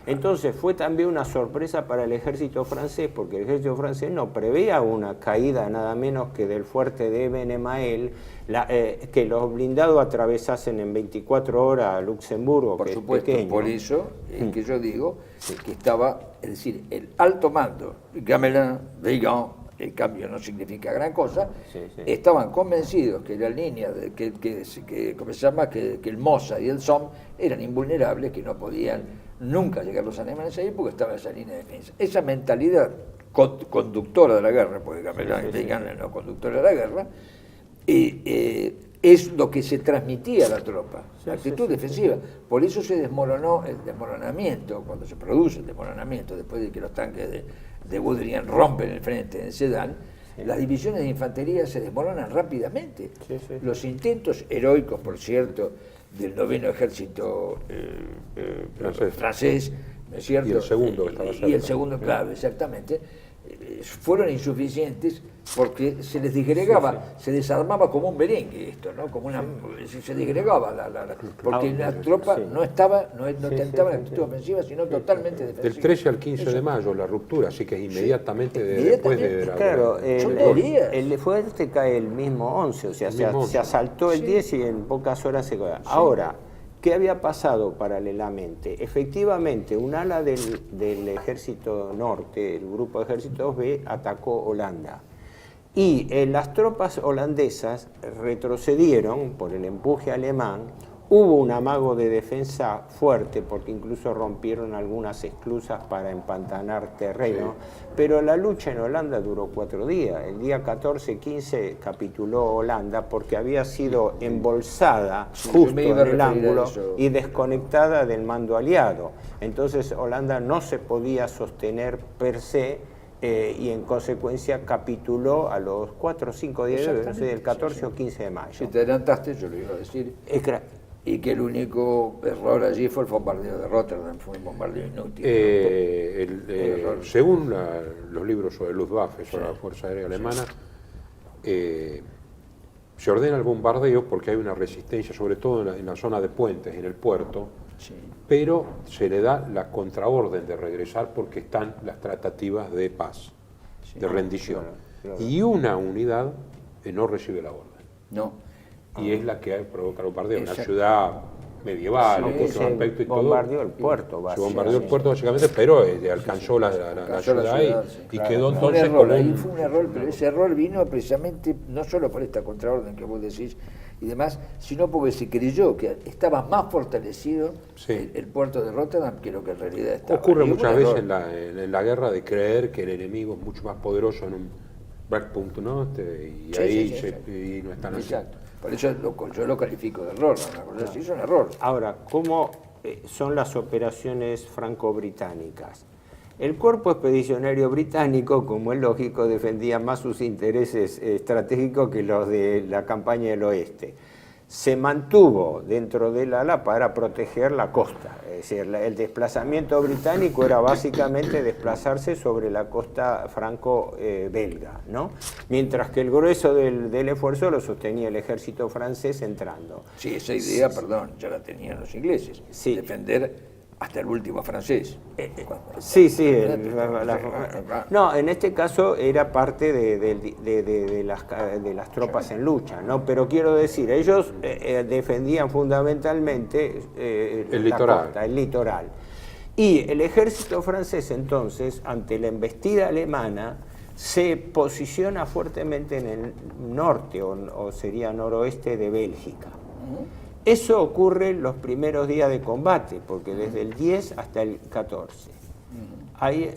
Entonces fue también una sorpresa para el ejército francés, porque el ejército francés no preveía una caída nada menos que del fuerte de Ben Emael, que los blindados atravesasen en 24 horas Luxemburgo, Por que supuesto, es pequeño. por eso es que yo digo que estaba, es decir, el alto mando, Gamelin, Weygand, el cambio no significa gran cosa, Sí, sí. estaban convencidos que la línea, ¿cómo se llama? Que el Mossad y el Somme eran invulnerables, que no podían nunca llegar los alemanes ahí porque estaba esa línea de defensa. Esa mentalidad conductora de la guerra, porque digan no conductora de la guerra, es lo que se transmitía a la tropa, la actitud defensiva. Por eso se desmoronó el desmoronamiento, cuando se produce el desmoronamiento, después de que los tanques de Guderian rompen el frente en Sedan, las divisiones de infantería se desmoronan rápidamente. Los intentos heroicos, por cierto, del 9º ejército francés, ¿no es cierto? Y el segundo que estaba cerca. Y el segundo, claro, exactamente, fueron insuficientes porque se les disgregaba, se desarmaba como un merengue esto, ¿no? Como una, se disgregaba porque la tropa no estaba, no tentaba la actitud ofensiva, sino totalmente defensiva. Del 13 al 15 de mayo la ruptura, así que es inmediatamente después de la... Claro, Son 2 días. el fuerte cae el mismo 11, o sea, El mismo 11. se asaltó el 10 y en pocas horas se cae. Ahora, ¿qué había pasado paralelamente? Efectivamente, un ala del ejército norte, el grupo de ejércitos B, atacó Holanda. Y las tropas holandesas retrocedieron por el empuje alemán. Hubo un amago de defensa fuerte, porque incluso rompieron algunas esclusas para empantanar terreno, pero la lucha en Holanda duró 4 días. El día 14-15 capituló Holanda porque había sido embolsada justo en el ángulo y desconectada del mando aliado. Entonces Holanda no se podía sostener per se, y en consecuencia capituló a los 4 o 5 días, no sé, del 14 o 15 de mayo. Si te adelantaste, yo lo iba a decir. Y que el único error allí fue el bombardeo de Rotterdam, fue un bombardeo inútil. Según los libros sobre Luftwaffe, sobre la Fuerza Aérea Alemana, se ordena el bombardeo porque hay una resistencia, sobre todo en la zona de puentes, en el puerto, pero se le da la contraorden de regresar porque están las tratativas de paz, de rendición. Y una unidad no recibe la orden. No. Y es la que provoca el bombardeo, una ciudad medieval, con su aspecto y todo. Bombardeó el puerto, se bombardeó el puerto básicamente, pero alcanzó la ciudad ahí y quedó entonces un error, ahí fue un error, pero ese error vino precisamente no solo por esta contraorden que vos decís y demás, sino porque se creyó que estaba más fortalecido el puerto de Rotterdam que lo que en realidad estaba. Ocurre muchas veces en la guerra de creer que el enemigo es mucho más poderoso en un breakpoint, ¿no? Y ahí no están así. Exacto. Por eso yo lo califico de error, ¿no? Una cosa así es un error. Ahora, ¿cómo son las operaciones franco-británicas? El cuerpo expedicionario británico, como es lógico, defendía más sus intereses estratégicos que los de la campaña del oeste. Se mantuvo dentro del ala para proteger la costa, es decir, el desplazamiento británico era básicamente desplazarse sobre la costa franco-belga, ¿no? Mientras que el grueso del esfuerzo lo sostenía el ejército francés entrando. Sí, esa idea, perdón, ya la tenían los ingleses, defender hasta el último francés. No, en este caso era parte de las tropas en lucha, ¿no? Pero quiero decir, ellos defendían fundamentalmente el litoral. Y el ejército francés entonces, ante la embestida alemana, se posiciona fuertemente en el norte, o sería noroeste de Bélgica. Eso ocurre en los primeros días de combate, porque desde el 10 hasta el 14. Hay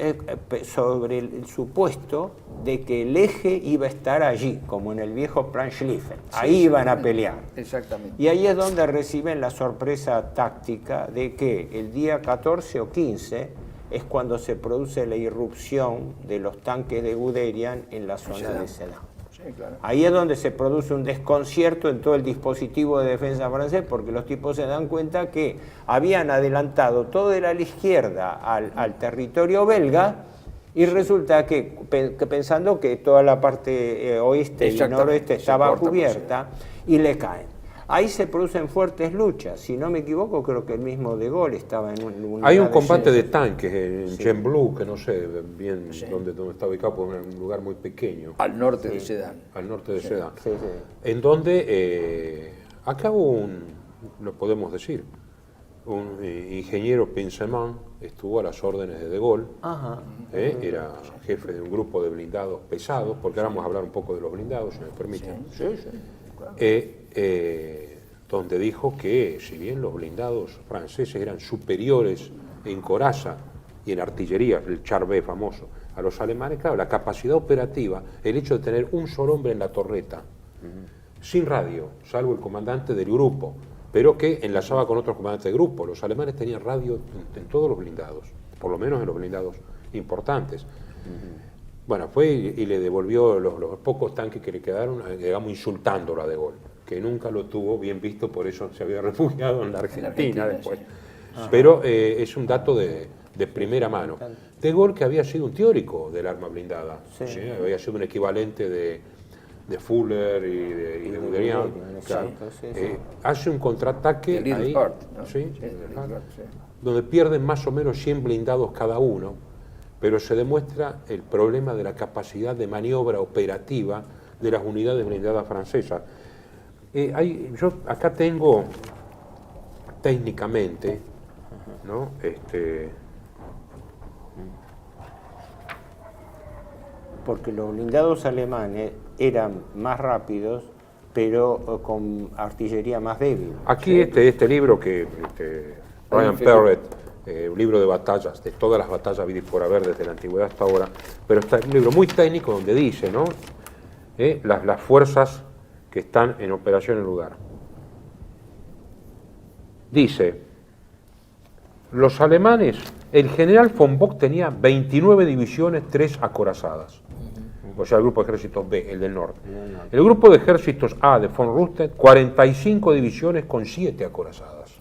sobre el supuesto de que el eje iba a estar allí, como en el viejo Plan Schlieffen. Ahí iban a pelear. Exactamente. Y ahí es donde reciben la sorpresa táctica de que el día 14 o 15 es cuando se produce la irrupción de los tanques de Guderian en la zona de Sedan. Claro. Ahí es donde se produce un desconcierto en todo el dispositivo de defensa francés, porque los tipos se dan cuenta que habían adelantado todo el ala izquierda al territorio belga y resulta que pensando que toda la parte oeste y noroeste estaba cubierta y le caen. Ahí se producen fuertes luchas. Si no me equivoco, creo que el mismo De Gaulle estaba en un... Hay un combate de tanques en Gembloux, que no sé bien dónde está ubicado, porque es un lugar muy pequeño. Al norte de Sedan. Al norte de Sedan. En donde acá hubo lo podemos decir, un ingeniero Pinceman estuvo a las órdenes de Gaulle. Era jefe de un grupo de blindados pesados, porque ahora vamos a hablar un poco de los blindados, si me permiten. Sí, claro. Donde dijo que si bien los blindados franceses eran superiores en coraza y en artillería, el Char B famoso, a los alemanes, claro, la capacidad operativa, el hecho de tener un solo hombre en la torreta, sin radio, salvo el comandante del grupo, pero que enlazaba con otros comandantes de grupo. Los alemanes tenían radio en todos los blindados, por lo menos en los blindados importantes. Bueno, fue y le devolvió los pocos tanques que le quedaron, digamos, insultándolo a De Gaulle, que nunca lo tuvo bien visto, por eso se había refugiado en la Argentina después. Sí. Pero es un dato de primera mano. De Gaulle, que había sido un teórico del arma blindada, ¿sí? Había sido un equivalente de Fuller y de Guderian, claro. Hace un contraataque ahí, donde pierden más o menos 100 blindados cada uno, pero se demuestra el problema de la capacidad de maniobra operativa de las unidades blindadas francesas. Yo acá tengo técnicamente, ¿no? Porque los blindados alemanes eran más rápidos, pero con artillería más débil. Aquí este libro que Ryan Perrett, un libro de batallas, de todas las batallas habidas por haber desde la antigüedad hasta ahora, pero está un libro muy técnico donde dice, ¿no? Las fuerzas que están en operación en el lugar. Dice, los alemanes, el general von Bock tenía 29 divisiones, 3 acorazadas. O sea, el grupo de ejércitos B, el del norte. El grupo de ejércitos A de von Rundstedt, 45 divisiones con 7 acorazadas.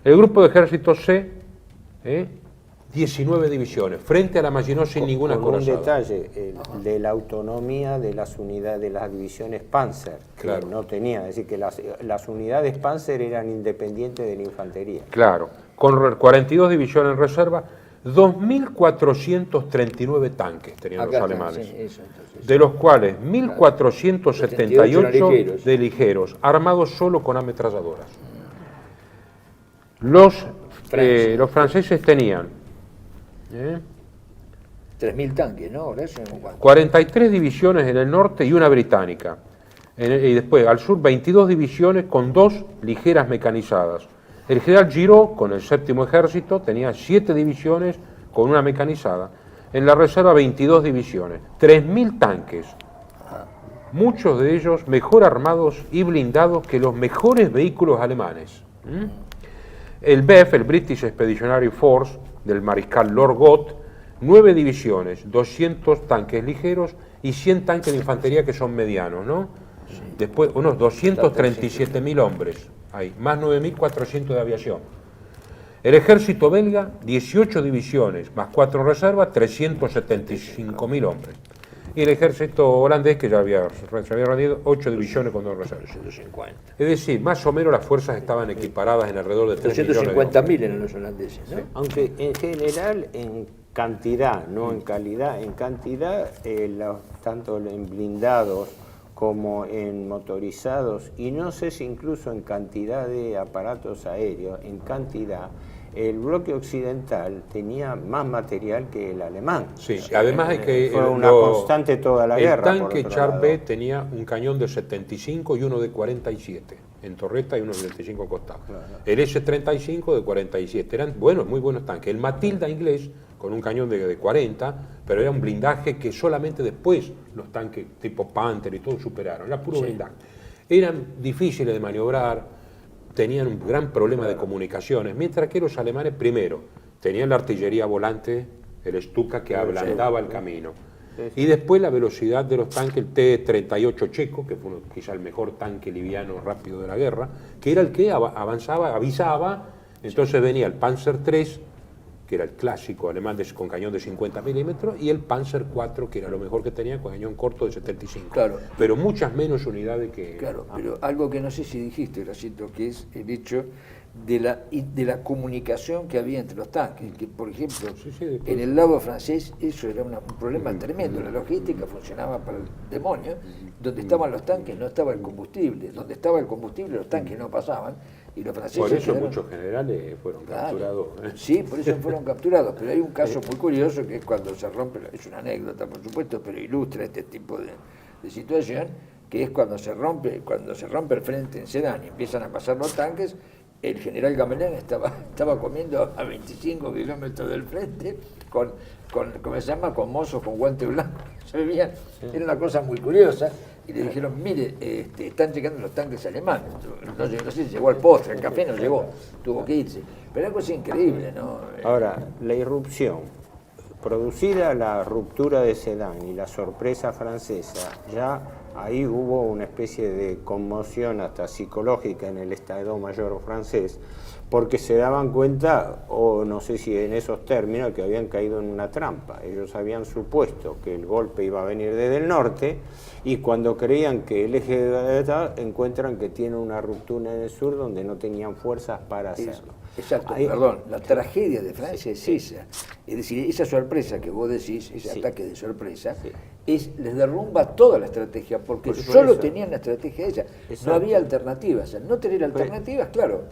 El grupo de ejércitos C, 19 divisiones, frente a la Maginot sin ninguna acorazada. Un detalle, de la autonomía de las unidades, de las divisiones Panzer, que claro, no tenía, es decir, que las unidades Panzer eran independientes de la infantería. Claro, con 42 divisiones en reserva, 2.439 tanques tenían los alemanes, sí, eso, entonces, de los cuales 1.478 de ligeros, armados solo con ametralladoras. Los franceses tenían 3.000 tanques, ¿no? 43 divisiones en el norte y una británica. Y después, al sur, 22 divisiones con 2 ligeras mecanizadas. El general Giraud, con el 7º ejército, tenía 7 divisiones con una mecanizada. En la reserva, 22 divisiones. 3.000 tanques. Muchos de ellos mejor armados y blindados que los mejores vehículos alemanes. El BEF, el British Expeditionary Force, del mariscal Lord Gott, 9 divisiones, 200 tanques ligeros y 100 tanques de infantería que son medianos, ¿no? Sí. Después, unos 237.000 hombres, hay más 9.400 de aviación. El ejército belga, 18 divisiones, más 4 reservas, 375.000 hombres. Y el ejército holandés, que ya se había rendido, 8 divisiones con 2 reservas. 250. Es decir, más o menos las fuerzas estaban equiparadas en alrededor de 3 250.000 eran los holandeses, ¿no? Sí. Aunque en general, en cantidad, no en calidad, en cantidad, tanto en blindados como en motorizados, y no sé si incluso en cantidad de aparatos aéreos, en cantidad, el bloque occidental tenía más material que el alemán. Sí, además de que fue una constante toda la guerra. El tanque Char B tenía un cañón de 75 y uno de 47 en torreta y uno de 25 costados. Claro. El S-35 de 47, eran buenos, muy buenos tanques. El Matilda inglés con un cañón de 40, pero era un blindaje que solamente después los tanques tipo Panther y todo superaron, era puro blindaje. Eran difíciles de maniobrar, tenían un gran problema de comunicaciones, mientras que los alemanes primero tenían la artillería volante, el Stuka, que ablandaba el camino, y después la velocidad de los tanques, el T-38 checo, que fue quizá el mejor tanque liviano rápido de la guerra, que era el que avanzaba, avisaba, entonces venía el Panzer III, que era el clásico alemán con cañón de 50 milímetros, y el Panzer IV, que era lo mejor que tenía, con cañón corto de 75. Claro. Pero muchas menos unidades que... Claro, pero algo que no sé si dijiste, Gracito, que es el hecho de la comunicación que había entre los tanques, que por ejemplo sí, en el lado francés eso era un problema tremendo, la logística funcionaba para el demonio, donde estaban los tanques no estaba el combustible, donde estaba el combustible los tanques no pasaban, y los franceses... Por eso quedaron, muchos generales fueron capturados. Sí, por eso fueron capturados, pero hay un caso muy curioso que es cuando se rompe, es una anécdota por supuesto, pero ilustra este tipo de situación, que es cuando se rompe el frente en Sedan y empiezan a pasar los tanques. El general Gamelin estaba comiendo a 25 kilómetros del frente con ¿cómo se llama? Con mozos con guante blanco. Se veían, era una cosa muy curiosa. Y le dijeron, mire, están llegando los tanques alemanes. No sé si llegó al postre, el café no llegó, tuvo que irse. Pero es una cosa increíble, ¿no? Ahora, la irrupción, producida la ruptura de Sedan y la sorpresa francesa, ya ahí hubo una especie de conmoción hasta psicológica en el Estado Mayor francés, porque se daban cuenta, o no sé si en esos términos, que habían caído en una trampa. Ellos habían supuesto que el golpe iba a venir desde el norte, y cuando creían que el eje de la encuentran que tiene una ruptura en el sur donde no tenían fuerzas para hacerlo. Exacto, perdón, la tragedia de Francia es esa. Es decir, esa sorpresa que vos decís, ese ataque de sorpresa, les derrumba toda la estrategia, porque solo tenían la estrategia esa. No había alternativas. Al no tener alternativas, claro.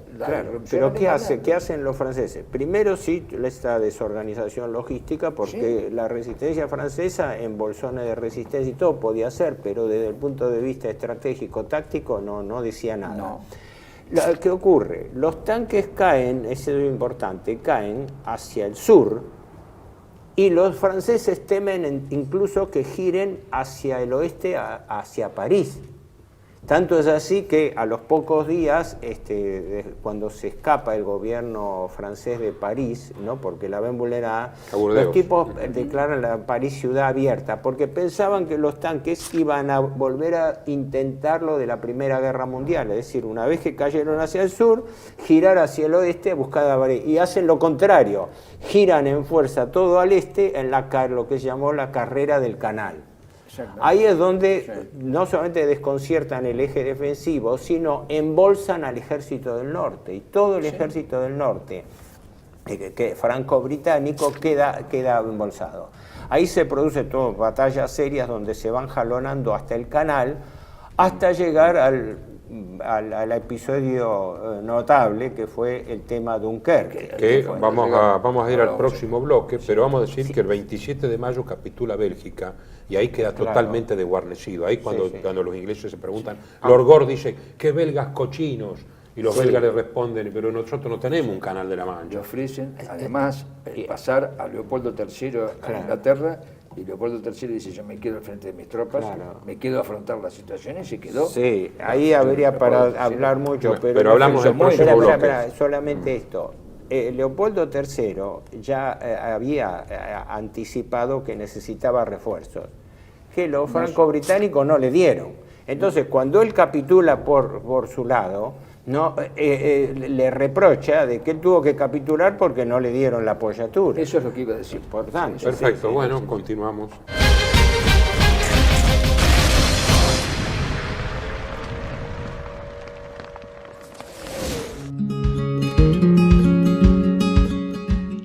Pero ¿qué hacen los franceses? Primero sí, esta desorganización logística, porque la resistencia francesa en bolsones de resistencia y todo podía ser, pero desde el punto de vista estratégico, táctico, no decía nada. No. ¿Qué ocurre? Los tanques caen, eso es lo importante, caen hacia el sur, y los franceses temen incluso que giren hacia el oeste, hacia París. Tanto es así que a los pocos días, cuando se escapa el gobierno francés de París, ¿no? Porque la ven vulnerada, los tipos declaran la París ciudad abierta, porque pensaban que los tanques iban a volver a intentarlo de la Primera Guerra Mundial, es decir, una vez que cayeron hacia el sur, girar hacia el oeste a buscar a París, y hacen lo contrario, giran en fuerza todo al este en lo que se llamó la carrera del Canal. Ahí es donde no solamente desconciertan el eje defensivo, sino embolsan al ejército del norte. Y todo el ejército del norte, que franco-británico, queda embolsado. Ahí se producen todas batallas serias donde se van jalonando hasta el canal, hasta llegar al episodio notable que fue el tema Dunkerque. Que vamos a ir al próximo bloque, pero vamos a decir que el 27 de mayo capitula Bélgica y ahí queda totalmente desguarnecido. Ahí cuando los ingleses se preguntan, Lord Gore dice, ¿qué belgas cochinos? Y los belgas le responden, pero nosotros no tenemos un canal de la Mancha. Le ofrecen, además, pasar a Leopoldo III a Inglaterra, y Leopoldo III dice, yo me quedo al frente de mis tropas, me quedo a afrontar la situación, y se quedó. Sí, ahí habría para hablar mucho, pero hablamos del próximo bloque. Solamente esto. Leopoldo III ya había anticipado que necesitaba refuerzos, que los franco-británicos no le dieron. Entonces, cuando él capitula por su lado, le reprocha de que él tuvo que capitular porque no le dieron la apoyatura. Eso es lo que iba a decir. Importante. Perfecto, bueno, continuamos.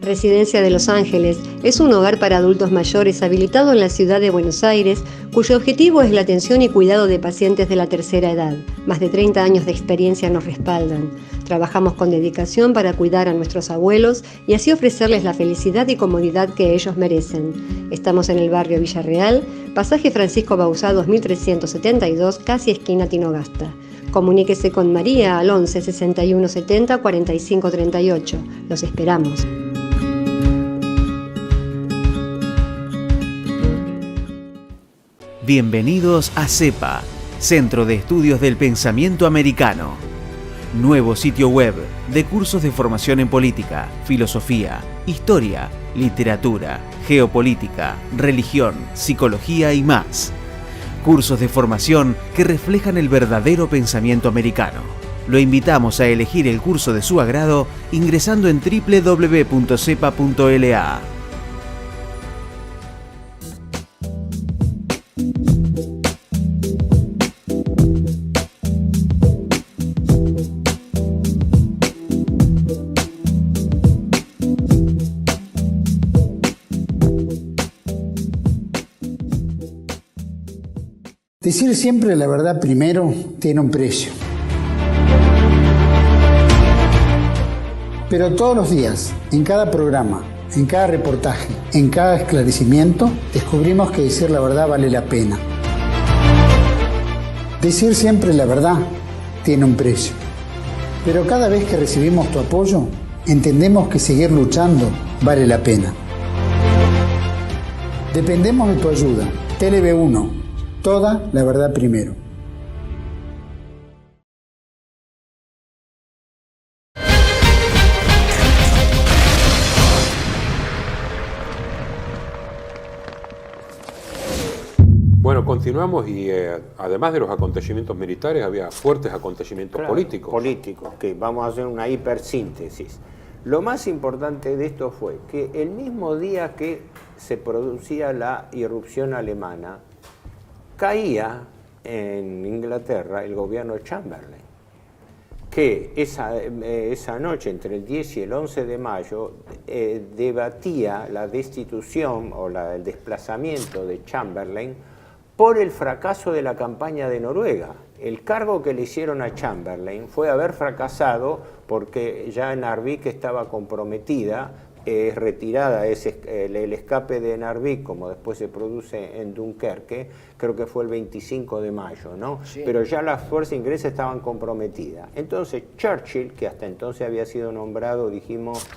Residencia de Los Ángeles es un hogar para adultos mayores habilitado en la ciudad de Buenos Aires, cuyo objetivo es la atención y cuidado de pacientes de la tercera edad. Más de 30 años de experiencia nos respaldan. Trabajamos con dedicación para cuidar a nuestros abuelos y así ofrecerles la felicidad y comodidad que ellos merecen. Estamos en el barrio Villarreal, pasaje Francisco Bauzá 2372, casi esquina Tinogasta. Comuníquese con María al 11 61 70 45 38. Los esperamos. Bienvenidos a CEPA, Centro de Estudios del Pensamiento Americano. Nuevo sitio web de cursos de formación en política, filosofía, historia, literatura, geopolítica, religión, psicología y más. Cursos de formación que reflejan el verdadero pensamiento americano. Lo invitamos a elegir el curso de su agrado ingresando en www.cepa.la. Decir siempre la verdad primero tiene un precio. Pero todos los días, en cada programa, en cada reportaje, en cada esclarecimiento, descubrimos que decir la verdad vale la pena. Decir siempre la verdad tiene un precio. Pero cada vez que recibimos tu apoyo, entendemos que seguir luchando vale la pena. Dependemos de tu ayuda. TLV1, toda la verdad primero. Bueno, continuamos y además de los acontecimientos militares había fuertes acontecimientos políticos. Políticos, que vamos a hacer una hipersíntesis. Lo más importante de esto fue que el mismo día que se producía la irrupción alemana, caía en Inglaterra el gobierno de Chamberlain, que esa noche, entre el 10 y el 11 de mayo, debatía la destitución o el desplazamiento de Chamberlain por el fracaso de la campaña de Noruega. El cargo que le hicieron a Chamberlain fue haber fracasado porque ya Narvik estaba comprometida, retirada el escape de Narvik, como después se produce en Dunkerque, creo que fue el 25 de mayo, ¿no? Sí. Pero ya las fuerzas inglesas estaban comprometidas. Entonces Churchill, que hasta entonces había sido nombrado, dijimos,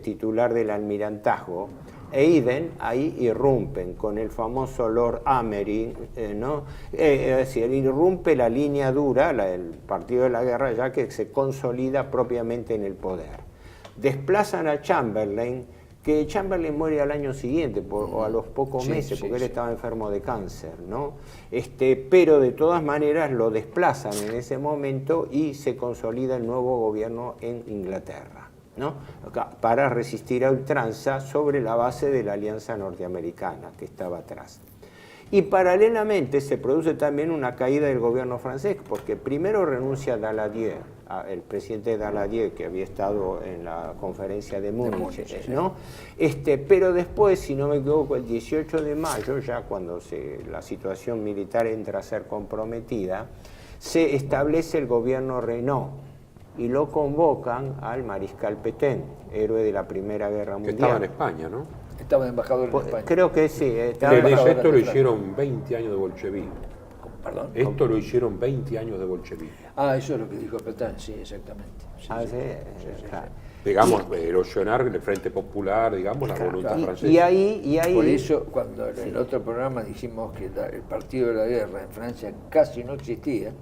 titular del almirantazgo, e Eden ahí irrumpen con el famoso Lord Amery, ¿no? Es decir, irrumpe la línea dura, el partido de la guerra, ya que se consolida propiamente en el poder. Desplazan a Chamberlain, que Chamberlain muere al año siguiente o a los pocos meses, porque él estaba enfermo de cáncer, ¿no? Pero de todas maneras lo desplazan en ese momento y se consolida el nuevo gobierno en Inglaterra, ¿no? Para resistir a ultranza sobre la base de la alianza norteamericana que estaba atrás. Y paralelamente se produce también una caída del gobierno francés, porque primero renuncia Daladier, el presidente Daladier, que había estado en la conferencia de Múnich, ¿no? Pero después, si no me equivoco, el 18 de mayo, ya cuando la situación militar entra a ser comprometida, se establece el gobierno Renault, y lo convocan al mariscal Pétain, héroe de la Primera Guerra Mundial. Que estaba en España, ¿no? Estaba embajador en España. Creo que sí. Le dice, esto lo hicieron 20 años de bolchevismo. ¿Perdón? Esto lo hicieron 20 años de bolchevismo. Ah, eso es lo que dijo Pétain, sí, exactamente. Sí, claro. Digamos, erosionar el Frente Popular, digamos, la voluntad francesa. Y ahí... Por eso, cuando en el otro programa dijimos que el partido de la guerra en Francia casi no existía,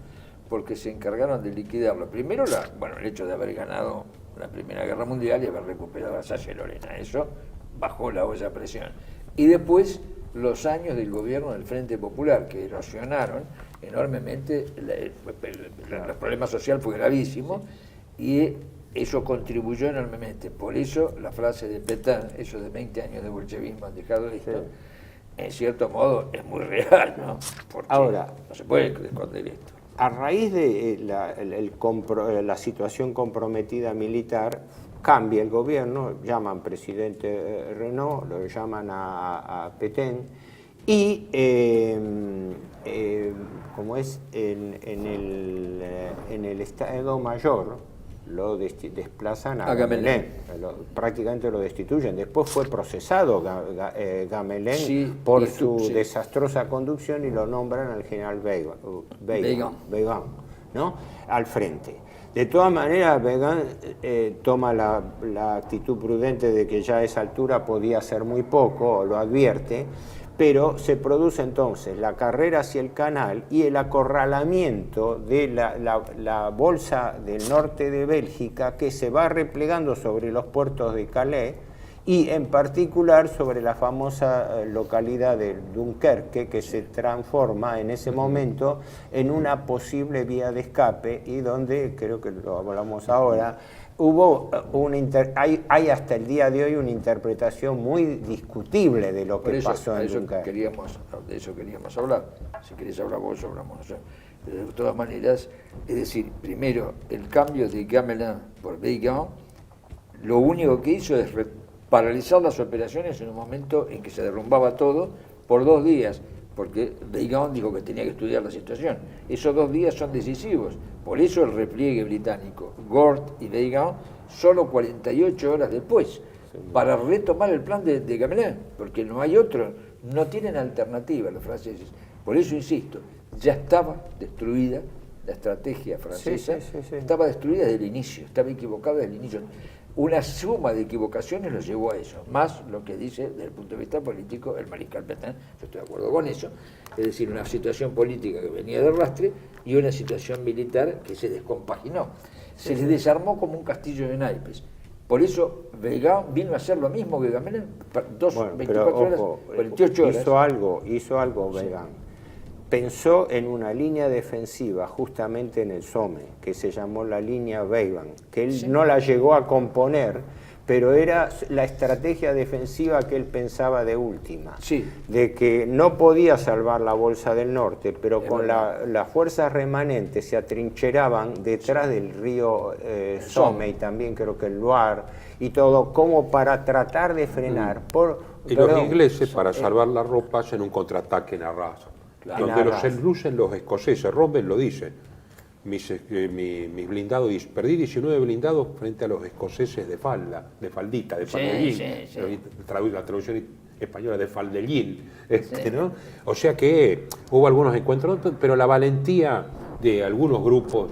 porque se encargaron de liquidarlo. Primero, el hecho de haber ganado la Primera Guerra Mundial y haber recuperado a Alsacia-Lorena, eso bajó la olla a presión. Y después, los años del gobierno del Frente Popular, que erosionaron enormemente, el problema social fue gravísimo, y eso contribuyó enormemente. Por eso, la frase de Pétain, eso de 20 años de bolchevismo han dejado esto, en cierto modo es muy real, ¿no? Porque ahora no se puede esconder esto. A raíz de la situación comprometida militar, cambia el gobierno, llaman presidente Renault, lo llaman a Pétain, y como es en el Estado Mayor, lo desplazan a Gamelin, prácticamente lo destituyen. Después fue procesado Gamelin por su desastrosa conducción y lo nombran al general Weygand, ¿no? Al frente. De todas maneras, Weygand toma la actitud prudente de que ya a esa altura podía hacer muy poco, lo advierte, pero se produce entonces la carrera hacia el canal y el acorralamiento de la bolsa del norte de Bélgica, que se va replegando sobre los puertos de Calais y en particular sobre la famosa localidad de Dunkerque, que se transforma en ese momento en una posible vía de escape, y donde, creo que lo hablamos ahora, hay hasta el día de hoy una interpretación muy discutible de lo que pasó en Dunkerque. De eso queríamos hablar. Si querés hablar vos, hablamos nosotros. Pero de todas maneras, es decir, primero, el cambio de Gamelin por Weygand, lo único que hizo es paralizar las operaciones en un momento en que se derrumbaba todo por 2 días, porque Weygand dijo que tenía que estudiar la situación. Esos 2 días son decisivos, por eso el repliegue británico, Gort y Weygand, solo 48 horas después, para retomar el plan de Gamelin, porque no hay otro, no tienen alternativa los franceses. Por eso insisto, ya estaba destruida la estrategia francesa, estaba destruida desde el inicio, estaba equivocada desde el inicio. Una suma de equivocaciones los llevó a eso, más lo que dice desde el punto de vista político el mariscal Pétain, yo estoy de acuerdo con eso, es decir, una situación política que venía de arrastre y una situación militar que se descompaginó. Se les desarmó como un castillo de naipes. Por eso Weygand vino a hacer lo mismo que Gamelin, 24 horas, 48 horas. Hizo algo Weygand. Pensó en una línea defensiva justamente en el Somme, que se llamó la línea Weygand, que él no la llegó a componer, pero era la estrategia defensiva que él pensaba de última, de que no podía salvar la Bolsa del Norte, pero con las fuerzas remanentes se atrincheraban detrás del río Somme y también creo que el Loire y todo, como para tratar de frenar. Y los ingleses, para salvar la ropa, hacen un contraataque en Arras. Donde los escoceses, Rommel lo dice, mis blindados, perdí 19 blindados frente a los escoceses de faldita, de faldellín, la traducción española de faldellín, ¿no? O sea que hubo algunos encuentros, pero la valentía de algunos grupos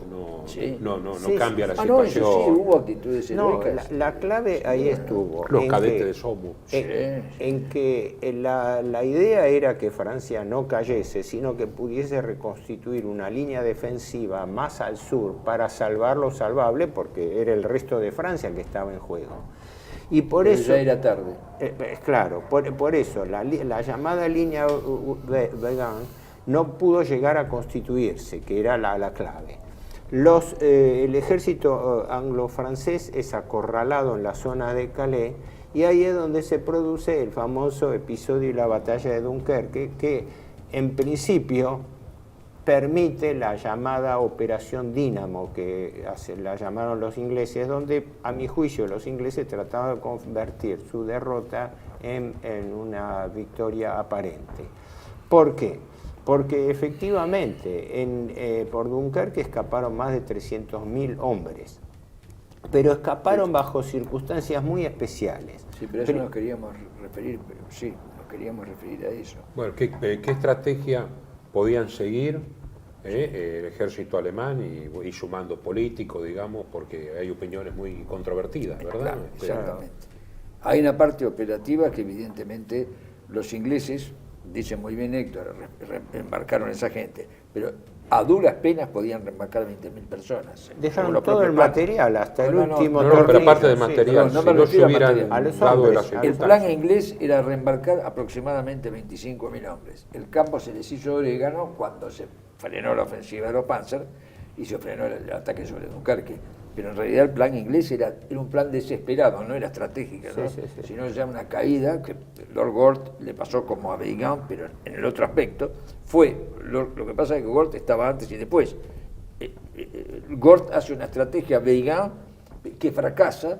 no cambia la situación. Hubo actitudes heroicas. La clave ahí estuvo. Los cadetes de Somme. En que la idea era que Francia no cayese, sino que pudiese reconstituir una línea defensiva más al sur para salvar lo salvable, porque era el resto de Francia que estaba en juego. Y por eso ya era tarde. Claro, por eso la llamada línea Weygand no pudo llegar a constituirse, que era la clave. El ejército anglo-francés es acorralado en la zona de Calais y ahí es donde se produce el famoso episodio y la batalla de Dunkerque, que en principio permite la llamada Operación Dínamo, que la llamaron los ingleses, donde a mi juicio los ingleses trataban de convertir su derrota en una victoria aparente. ¿Por qué? Porque efectivamente por Dunkerque escaparon más de 300.000 hombres, pero escaparon bajo circunstancias muy especiales. Sí, pero eso nos queríamos referir, nos queríamos referir a eso. Bueno, ¿qué estrategia podían seguir el ejército alemán y sumando políticos, digamos, porque hay opiniones muy controvertidas, ¿verdad? Claro, exactamente. Hay una parte operativa que evidentemente los ingleses, dice muy bien Héctor, reembarcaron a esa gente, pero a duras penas podían reembarcar 20.000 personas. Dejaron todo el material, hasta el último tornillo. Pero aparte de material, si no se hubieran dado las el plan inglés era reembarcar aproximadamente 25.000 hombres. El campo se les hizo orégano cuando se frenó la ofensiva de los Panzer y se frenó el ataque sobre Dunkerque. Pero en realidad el plan inglés era un plan desesperado, no era estratégico, ¿no? Sino ya una caída que Lord Gort le pasó como a Weygand, pero en el otro aspecto lo que pasa es que Gort estaba antes y después. Gort hace una estrategia Weygand que fracasa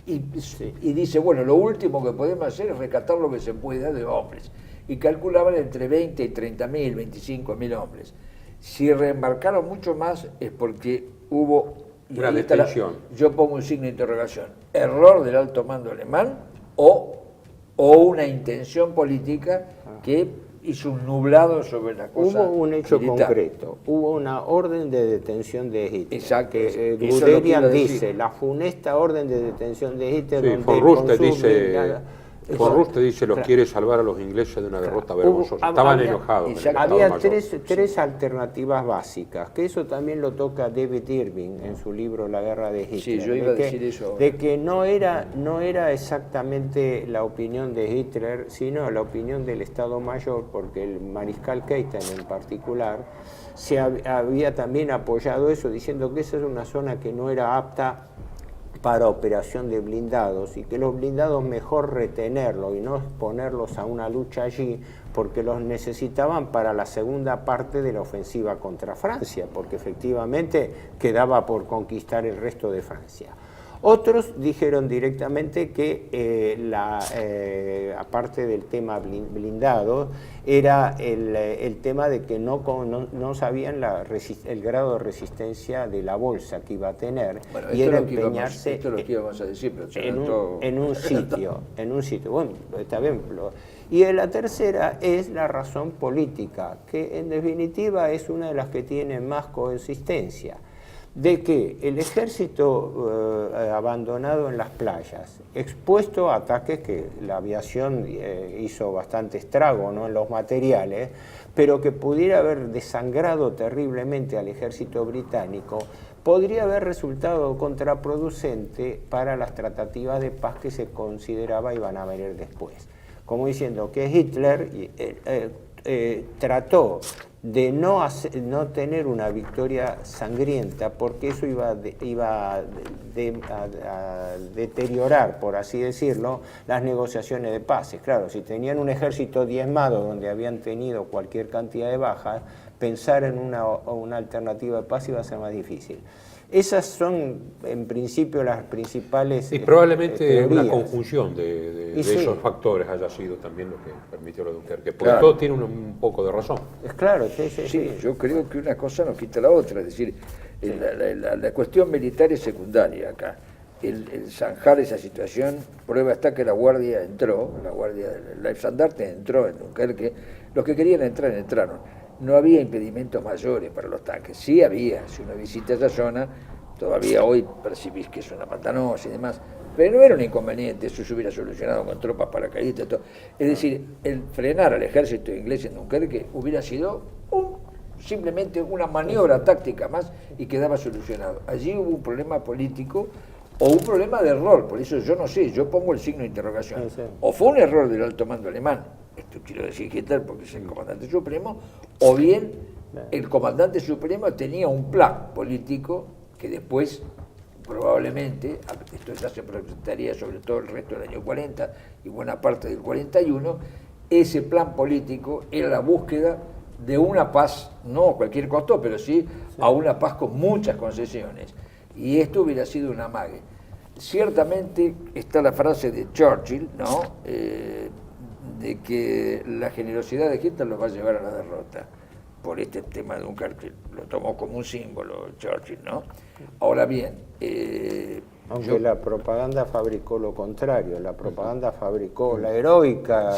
y dice, bueno, lo último que podemos hacer es rescatar lo que se pueda de hombres. Y calculaban entre 20 y 30.000, 25.000 hombres. Si reembarcaron mucho más es porque hubo una detención. Yo pongo un signo de interrogación. ¿Error del alto mando alemán o una intención política que hizo un nublado sobre la cosa? Hubo un hecho militar concreto. Hubo una orden de detención de Hitler. Exacto. Que Guderian dice, la funesta orden de detención de Hitler. Sí, von Rust dice, los quiere salvar a los ingleses de una derrota vergonzosa. Estaban enojados. Había tres alternativas básicas, que eso también lo toca David Irving en su libro La guerra de Hitler. Sí, yo iba a decir eso. De que no era exactamente la opinión de Hitler, sino la opinión del Estado Mayor, porque el mariscal Keitel en particular había también apoyado eso, diciendo que esa es una zona que no era apta para operación de blindados y que los blindados mejor retenerlos y no exponerlos a una lucha allí porque los necesitaban para la segunda parte de la ofensiva contra Francia, porque efectivamente quedaba por conquistar el resto de Francia. Otros dijeron directamente que aparte del tema blindado, era el tema de que no sabían el grado de resistencia de la bolsa que iba a tener, Bueno, y era esto empeñarse es lo que íbamos a decir, pero en un sitio. Bueno, está bien. Y la tercera es la razón política, que en definitiva es una de las que tiene más consistencia, de que el ejército abandonado en las playas, expuesto a ataques que la aviación hizo bastante estrago, ¿no?, en los materiales, pero que pudiera haber desangrado terriblemente al ejército británico, podría haber resultado contraproducente para las tratativas de paz que se consideraba iban a venir después. Como diciendo que Hitler trató de no tener una victoria sangrienta, porque eso iba a deteriorar, por así decirlo, las negociaciones de paz. Claro, si tenían un ejército diezmado donde habían tenido cualquier cantidad de bajas, pensar en una alternativa de paz iba a ser más difícil. Esas son, en principio, las principales Y probablemente teorías. una conjunción de Y sí, esos factores haya sido también lo que permitió lo de Dunkerque, porque Claro. todo tiene un poco de razón. Es claro, sí. Sí, yo creo que una cosa no quita la otra, es decir, la cuestión militar es secundaria acá. El zanjar esa situación, prueba está que la Guardia entró, el Leibstandarte entró en Dunkerque, los que querían entrar entraron. No había impedimentos mayores para los tanques, sí había, si uno visita esa zona, todavía hoy percibís que es una pantanosa y demás, pero no era un inconveniente, eso se hubiera solucionado con tropas paracaidistas, todo. Es decir, el frenar al ejército inglés en Dunkerque hubiera sido simplemente una maniobra táctica más y quedaba solucionado. Allí hubo un problema político o un problema de error, por eso yo no sé, yo pongo el signo de interrogación. Sí. O fue un error del alto mando alemán, esto quiero decir Hitler porque es el comandante supremo, o bien el comandante supremo tenía un plan político que después probablemente, esto ya se presentaría sobre todo el resto del año 40 y buena parte del 41, ese plan político era la búsqueda de una paz, no a cualquier costo, pero sí a una paz con muchas concesiones. Y esto hubiera sido un amague. Ciertamente está la frase de Churchill, ¿no?, de que la generosidad de Hitler lo va a llevar a la derrota por este tema de Dunkerque, lo tomó como un símbolo Churchill, ¿no? Ahora bien, aunque la propaganda fabricó lo contrario, la propaganda fabricó la heroica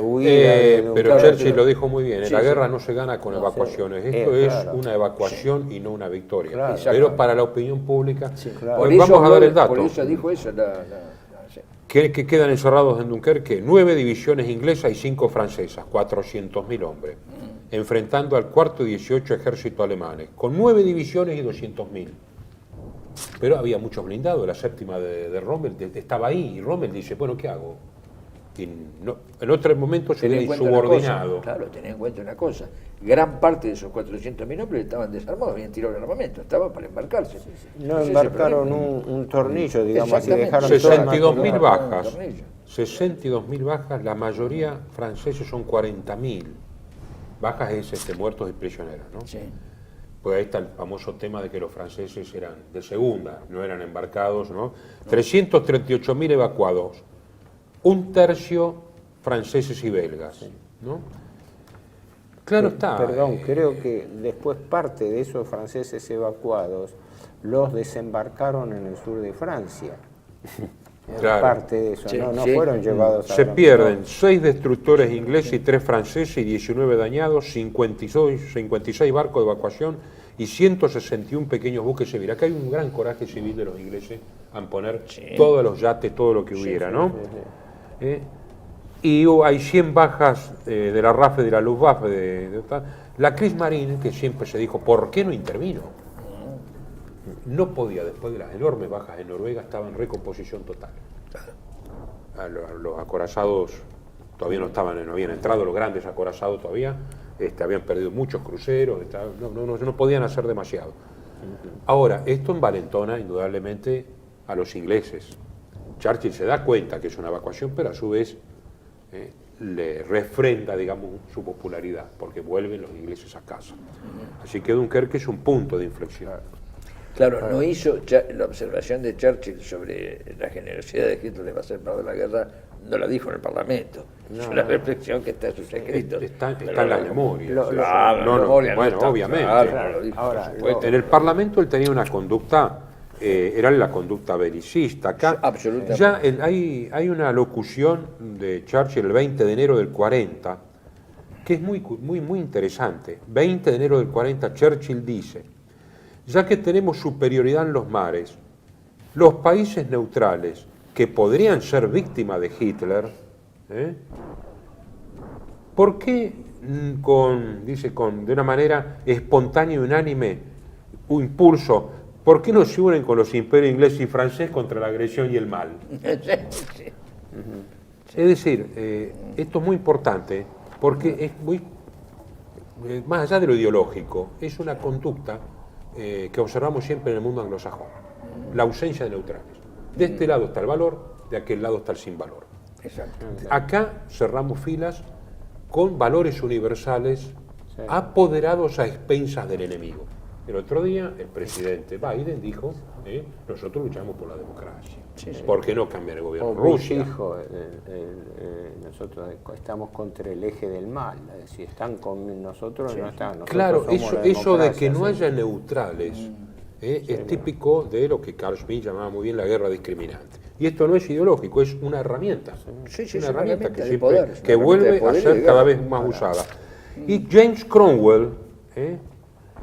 huida de Dunkerque. Pero Churchill lo dijo muy bien, en Sí, la sí. guerra no se gana con evacuaciones, esto claro. es una evacuación y no una victoria. Claro. Pero para la opinión pública, claro. pues vamos a dar el dato. Por eso dijo eso sí. Que quedan encerrados en Dunkerque 9 divisiones inglesas y 5 francesas, 400.000 hombres, enfrentando al cuarto y 18 ejércitos alemanes, con 9 divisiones y 200.000. Pero había muchos blindados, la séptima de Rommel estaba ahí, y Rommel dice, bueno, ¿qué hago? Y no, en otro momento se Tenía ve en cuenta una insubordinado. cosa, claro, tenía en cuenta una cosa. Gran parte de esos 400.000 hombres estaban desarmados, habían tirado el armamento, estaban para embarcarse. No Ese embarcaron problema. un tornillo, digamos así, Exactamente. dejaron 62.000 todo bajas, tornillo. 62.000 bajas, la mayoría franceses son 40.000. Bajas es muertos y prisioneros, ¿no? Sí. Pues ahí está el famoso tema de que los franceses eran de segunda, no eran embarcados, ¿no? 338.000 evacuados, un tercio franceses y belgas, ¿no? Claro está. Perdón, creo que después parte de esos franceses evacuados los desembarcaron en el sur de Francia. Claro. Parte de eso, Sí, no sí. fueron llevados a Se Gran pierden Bretaña. 6 destructores ingleses y 3 franceses y 19 dañados, 56 barcos de evacuación y 161 pequeños buques civiles. Acá hay un gran coraje civil de los ingleses a poner todos los yates, todo lo que hubiera, ¿no? Y hay 100 bajas de la RAF y de la Luftwaffe. La Kriegsmarine, que siempre se dijo, ¿por qué no intervino? No podía, después de las enormes bajas en Noruega, estaba en recomposición total. Los acorazados todavía no habían entrado, los grandes acorazados todavía, habían perdido muchos cruceros, no podían hacer demasiado. Ahora, esto envalentona indudablemente a los ingleses. Churchill se da cuenta que es una evacuación, pero a su vez le refrenda, digamos, su popularidad, porque vuelven los ingleses a casa. Así que Dunkerque es un punto de inflexión. Claro, no hizo la observación de Churchill sobre la generosidad de Hitler de hacer parte de la guerra, no la dijo en el Parlamento. Es una reflexión que está en sus escritos. Está en la memoria. Bueno, obviamente. Ahora, En el Parlamento él tenía una conducta, era la conducta belicista. Acá Absolutamente. ya hay una locución de Churchill el 20 de enero del 40, que es muy interesante. 20 de enero del 40, Churchill dice: ya que tenemos superioridad en los mares, los países neutrales que podrían ser víctimas de Hitler, ¿por qué de una manera espontánea y unánime, un impulso, por qué no se unen con los imperios inglés y francés contra la agresión y el mal? Es decir, esto es muy importante porque es muy, más allá de lo ideológico, es una conducta que observamos siempre en el mundo anglosajón, la ausencia de neutrales. De este lado está el valor, de aquel lado está el sin valor. Exacto. Acá cerramos filas con valores universales apoderados a expensas del enemigo. El otro día el presidente Biden dijo, nosotros luchamos por la democracia. ¿Por qué no cambiar el gobierno de Rusia? Dijo, nosotros estamos contra el eje del mal, si están con nosotros no están. Nosotros claro, somos eso de que no haya neutrales es típico de lo que Carl Schmitt llamaba muy bien la guerra discriminante. Y esto no es ideológico, es una herramienta. Una herramienta que, siempre, que vuelve a ser cada vez más usada. Y James Cromwell, en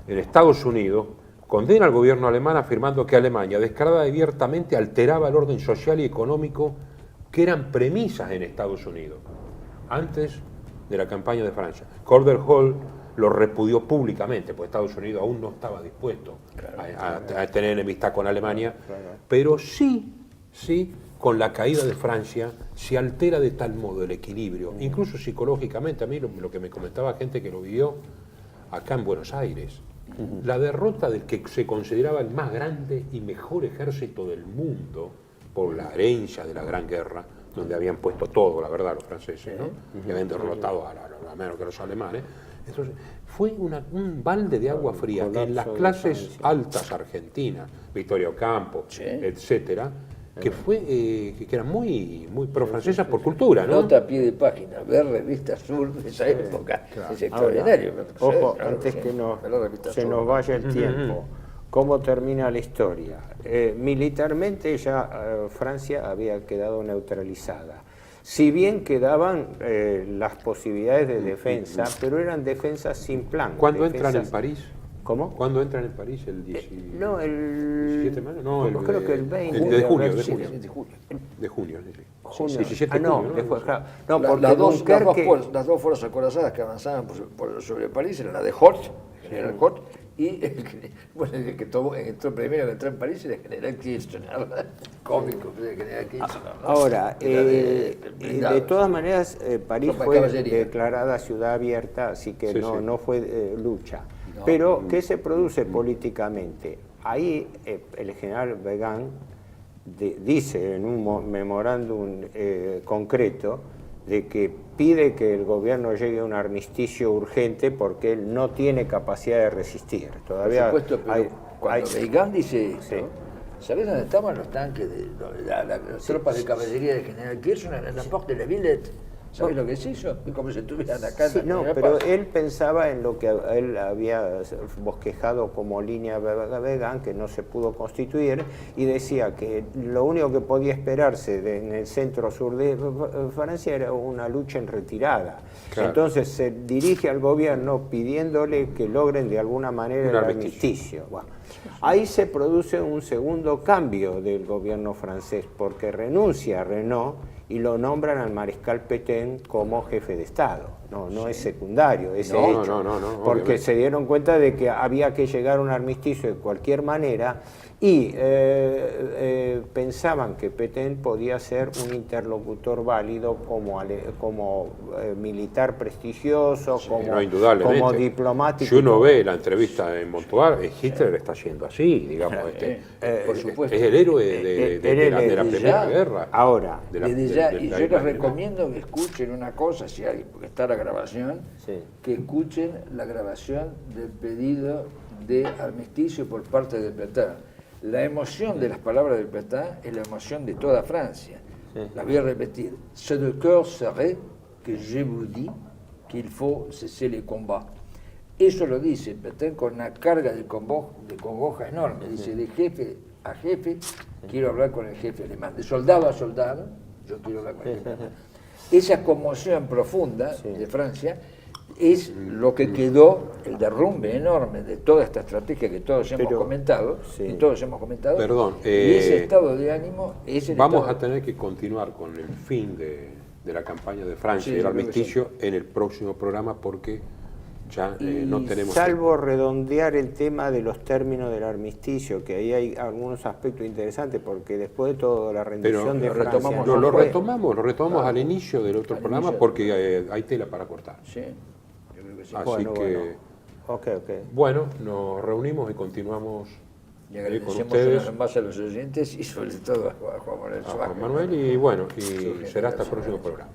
Estados Unidos, condena al gobierno alemán afirmando que Alemania descarada y abiertamente alteraba el orden social y económico que eran premisas en Estados Unidos, antes de la campaña de Francia. Calder Hall lo repudió públicamente, porque Estados Unidos aún no estaba dispuesto a tener enemistad con Alemania, pero sí, con la caída de Francia se altera de tal modo el equilibrio, incluso psicológicamente. A mí lo que me comentaba gente que lo vivió acá en Buenos Aires, la derrota del que se consideraba el más grande y mejor ejército del mundo por la herencia de la Gran Guerra, donde habían puesto todo, la verdad, los franceses, ¿no? Y habían derrotado a menos que los alemanes. Entonces, fue un balde de agua fría en las clases altas argentinas, Victoria Ocampo, etcétera, que eran muy pro-francesas por cultura, ¿no? Nota a pie de página, ver Revista Sur de esa época. Es extraordinario. Ahora, ojo, antes que se nos vaya el tiempo, ¿cómo termina la historia? Militarmente ya Francia había quedado neutralizada. Si bien quedaban las posibilidades de defensa, pero eran defensas sin plan. ¿Cuándo entran en París? ¿Cómo? ¿Cuándo entran en París? ¿El 17 de mayo? No, creo que el 20 de junio. junio. De junio, Junio. 17 de junio, ¿no? Después, claro. No, porque las dos fuerzas acorazadas que avanzaban sobre París eran la de Hort, el general Hort, y el que entró primero, que entró en París, era el general Kirchner, cómico, el general Kirchner. Ahora, de todas maneras, París fue declarada ciudad abierta, así que no fue lucha. Pero, ¿qué se produce políticamente? Ahí el general Weygand dice en un memorándum concreto de que pide que el gobierno llegue a un armisticio urgente porque él no tiene capacidad de resistir. Todavía por supuesto, pero cuando Weygand dice esto, ¿sabés dónde estaban los tanques de las tropas de caballería del general Kirchner? En la Porte de la Villette. ¿Sabes lo que es eso? Es como si estuvieran acá. Pero él pensaba en lo que él había bosquejado como línea Weygand, que no se pudo constituir, y decía que lo único que podía esperarse en el centro-sur de Francia era una lucha en retirada. Claro. Entonces se dirige al gobierno pidiéndole que logren de alguna manera el armisticio. Bueno, ahí se produce un segundo cambio del gobierno francés, porque renuncia a Renaud y lo nombran al mariscal Pétain como jefe de Estado. No es secundario ese hecho, porque obviamente se dieron cuenta de que había que llegar a un armisticio de cualquier manera y pensaban que Pétain podía ser un interlocutor válido como militar prestigioso, como diplomático. Si uno ve la entrevista en Montoir, Hitler está yendo así, digamos, por supuesto. Es el héroe de la Primera Guerra. Ahora, y yo les recomiendo que escuchen una cosa, si alguien, porque está la grabación, que escuchen la grabación del pedido de armisticio por parte de Pétain. La emoción de las palabras de Pétain es la emoción de toda Francia. La voy a repetir. C'est de cœur serré que je vous dis qu'il faut cesser les combats. Eso lo dice Pétain con una carga de congoja enorme. Dice, de jefe a jefe, quiero hablar con el jefe alemán. De soldado a soldado, yo quiero hablar con el jefe alemán. Esa conmoción profunda de Francia es lo que quedó, el derrumbe enorme de toda esta estrategia que todos hemos comentado, Perdón, y ese estado de ánimo es el vamos estado... a tener que continuar con el fin de la campaña de Francia Sí, y el yo creo que armisticio en el próximo programa, porque ya no tenemos Salvo redondear el tema de los términos del armisticio, que ahí hay algunos aspectos interesantes, porque después de todo la rendición de Francia... Lo retomamos al inicio del otro programa, porque hay tela para cortar. Sí, yo creo que sí. Así que, bueno, nos reunimos y continuamos Y con agradecemos ustedes. una vez más a los oyentes y sobre todo a Juan Manuel A Suárez. Juan Manuel, y bueno, y será hasta el próximo programa.